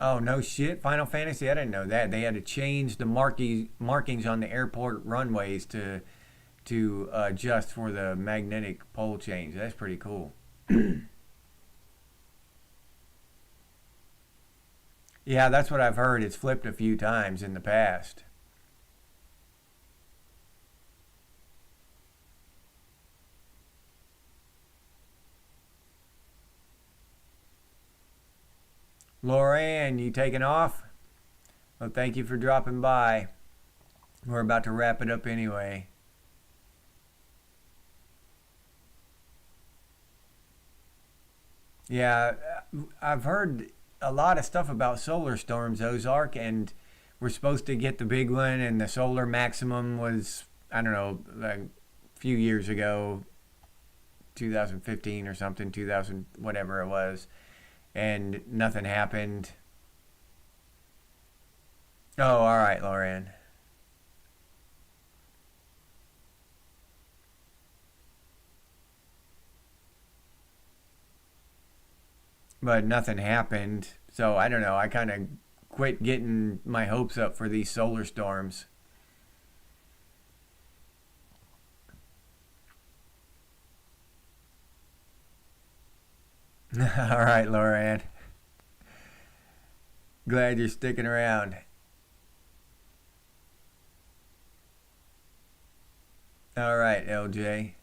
Oh no shit! Final Fantasy. I didn't know that they had to change the markings on the airport runways to adjust for the magnetic pole change. That's pretty cool. Yeah, that's what I've heard. It's flipped a few times in the past. Lorianne, you taking off? Well, thank you for dropping by. We're about to wrap it up anyway. Yeah, I've heard a lot of stuff about solar storms, Ozark, and we're supposed to get the big one, and the solar maximum was, I don't know, like a few years ago, 2015 or something, 2000, whatever it was, and nothing happened. Oh, all right, Lauren. But nothing happened. So I don't know. I kind of quit getting my hopes up for these solar storms. All right, Lauren. Glad you're sticking around. All right, LJ.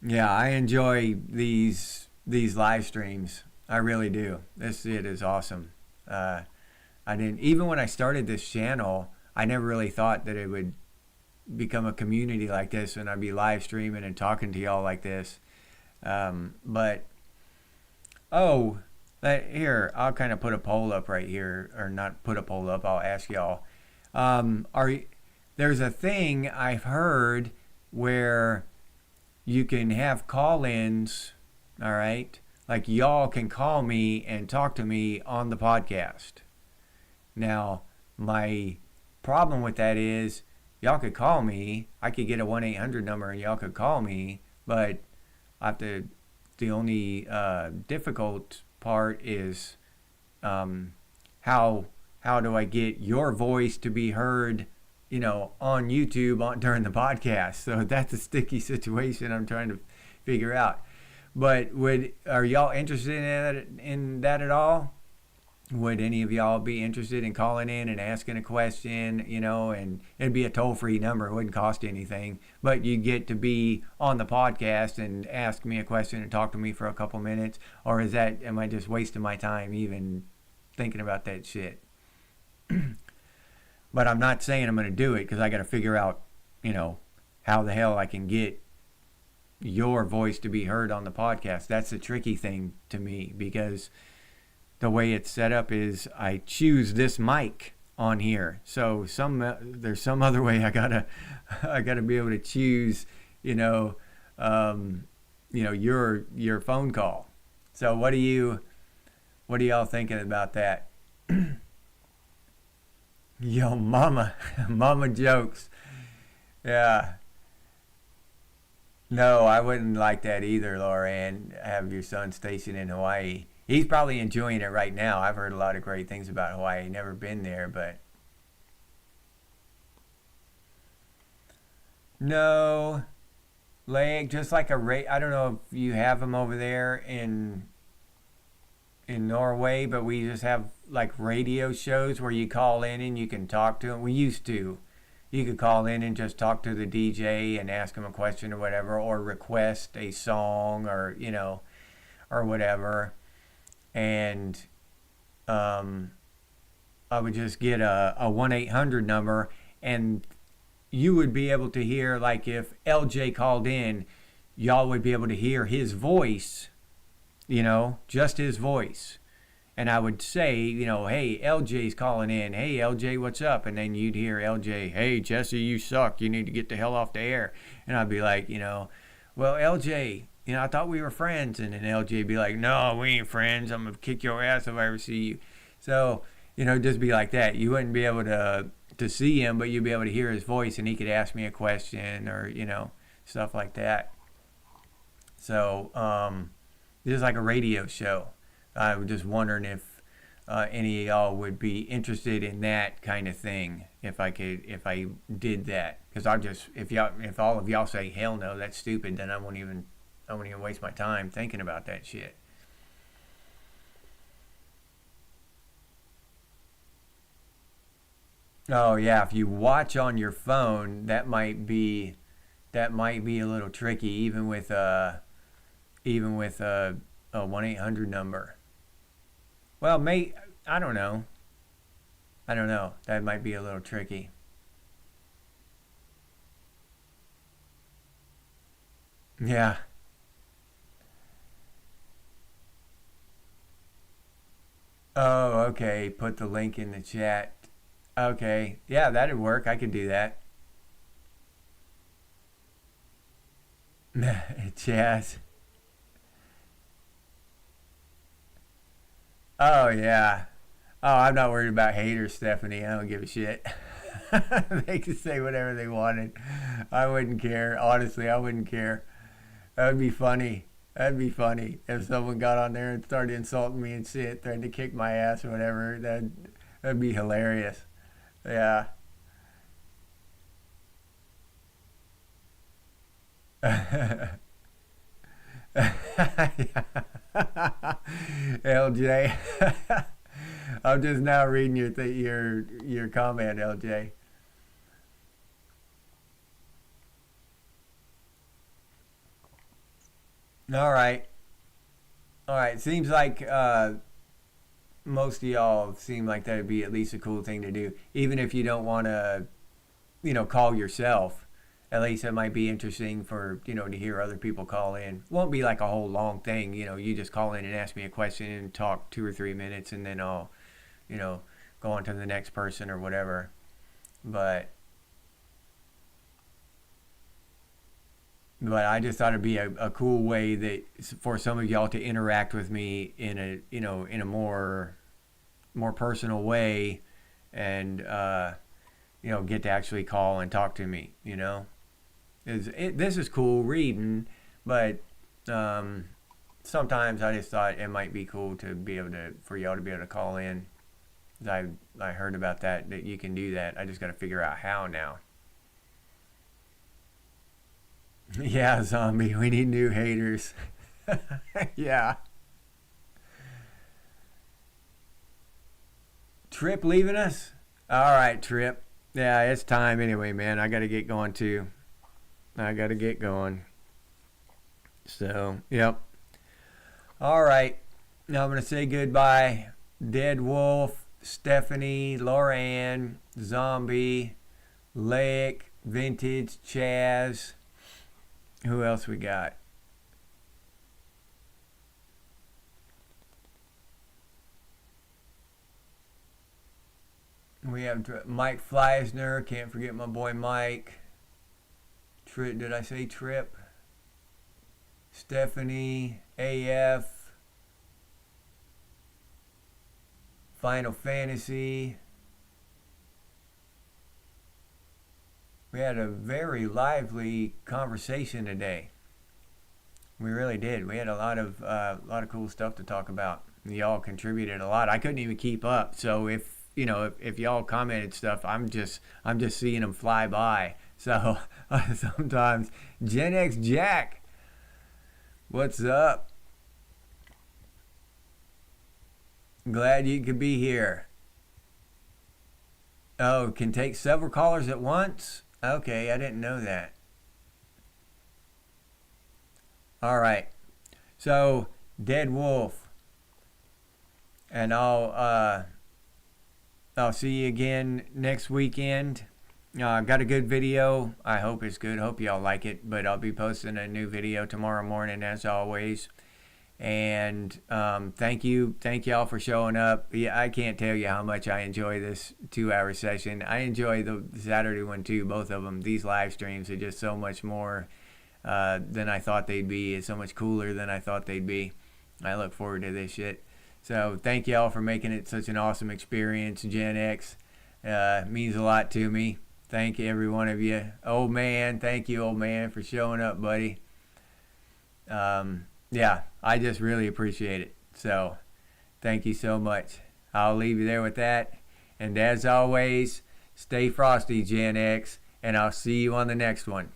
Yeah, I enjoy these live streams. I really do. This it is awesome. Uh, I didn't even when I started this channel, I never really thought that it would become a community like this, and I'd be live streaming and talking to y'all like this. But oh, here I'll kind of put a poll up right here, or not put a poll up. I'll ask y'all. Are there's a thing I've heard where you can have call-ins, all right? Like y'all can call me and talk to me on the podcast. Now, my problem with that is y'all could call me. I could get a 1-800 number and y'all could call me, but I have to, the only difficult part is um, how how do I get your voice to be heard on YouTube during the podcast. So that's a sticky situation I'm trying to figure out. But are y'all interested in that at all? Would any of y'all be interested in calling in and asking a question, and it'd be a toll-free number. It wouldn't cost anything, but you get to be on the podcast and ask me a question and talk to me for a couple minutes? Or am I just wasting my time even thinking about that shit? But I'm not saying I'm going to do it, because I got to figure out, how the hell I can get your voice to be heard on the podcast. That's the tricky thing to me, because the way it's set up is I choose this mic on here. So there's some other way I gotta be able to choose, your phone call. So what are y'all thinking about that? Yo, mama jokes. Yeah. No, I wouldn't like that either, Lauren. Have your son stationed in Hawaii. He's probably enjoying it right now. I've heard a lot of great things about Hawaii. Never been there, but no, just like I don't know if you have them over there in Norway, but we just have like radio shows where you call in and you can talk to them. We used to. You could call in and just talk to the DJ and ask him a question or whatever, or request a song, or or whatever. And I would just get a 1-800 number, and you would be able to hear, like if LJ called in, y'all would be able to hear his voice, just his voice. And I would say, hey, LJ's calling in. Hey, LJ, what's up? And then you'd hear LJ, hey, Jesse, you suck. You need to get the hell off the air. And I'd be like, well, LJ, I thought we were friends. And then LJ would be like, no, we ain't friends. I'm going to kick your ass if I ever see you. So, just be like that. You wouldn't be able to see him, but you'd be able to hear his voice, and he could ask me a question, or, stuff like that. So, just like a radio show. I was just wondering if any of y'all would be interested in that kind of thing, if I did that. Because if all of y'all say hell no, that's stupid, then I won't even waste my time thinking about that shit. Oh yeah, if you watch on your phone, that might be a little tricky, even with a 1-800 number. Well, I don't know. That might be a little tricky. Yeah. Oh, okay. Put the link in the chat. Okay. Yeah, that'd work. I could do that. Chaz. Oh, yeah. Oh, I'm not worried about haters, Stephanie. I don't give a shit. They could say whatever they wanted. I wouldn't care. Honestly, I wouldn't care. That would be funny. That'd be funny if someone got on there and started insulting me and shit, threatened to kick my ass or whatever. That'd be hilarious. Yeah. LJ. I'm just now reading your comment, LJ. All right. All right. Seems like most of y'all seem like that'd be at least a cool thing to do, even if you don't want to, call yourself. At least it might be interesting for to hear other people call in. Won't be like a whole long thing. You just call in and ask me a question and talk 2 or 3 minutes, and then I'll go on to the next person or whatever. But I just thought it'd be a cool way that for some of y'all to interact with me in a more personal way, and get to actually call and talk to me. This is cool reading, but sometimes I just thought it might be cool to be able to for y'all to be able to call in. I heard about that you can do that. I just got to figure out how now. Yeah, zombie. We need new haters. Yeah. Trip leaving us? All right, Trip. Yeah, it's time anyway, man. I got to get going too. I got to get going. So, yep. All right. Now I'm going to say goodbye. Dead Wolf, Stephanie, Laura Ann, Zombie, Lake, Vintage, Chaz. Who else we got? We have Mike Fleisner. Can't forget my boy Mike. Did I say Trip? Stephanie, AF, Final Fantasy. We had a very lively conversation today. We really did. We had a lot of cool stuff to talk about. Y'all contributed a lot. I couldn't even keep up. So if y'all commented stuff, I'm just seeing them fly by. So sometimes Gen X Jack, what's up? Glad you could be here. Oh, can take several callers at once? Okay, I didn't know that. All right. So, Dead Wolf. And I'll see you again next weekend. Got a good video. I hope it's good. Hope y'all like it. But I'll be posting a new video tomorrow morning as always. And thank y'all for showing up. Yeah, I can't tell you how much I enjoy this 2-hour session. I enjoy the Saturday one too, both of them. These live streams are just so much more than I thought they'd be. It's so much cooler than I thought they'd be. I look forward to this shit. So thank y'all for making it such an awesome experience. Gen X means a lot to me. Thank you, every one of you. Old man, thank you, old man, for showing up, buddy. Yeah, I just really appreciate it. So thank you so much. I'll leave you there with that. And as always, stay frosty, Gen X, and I'll see you on the next one.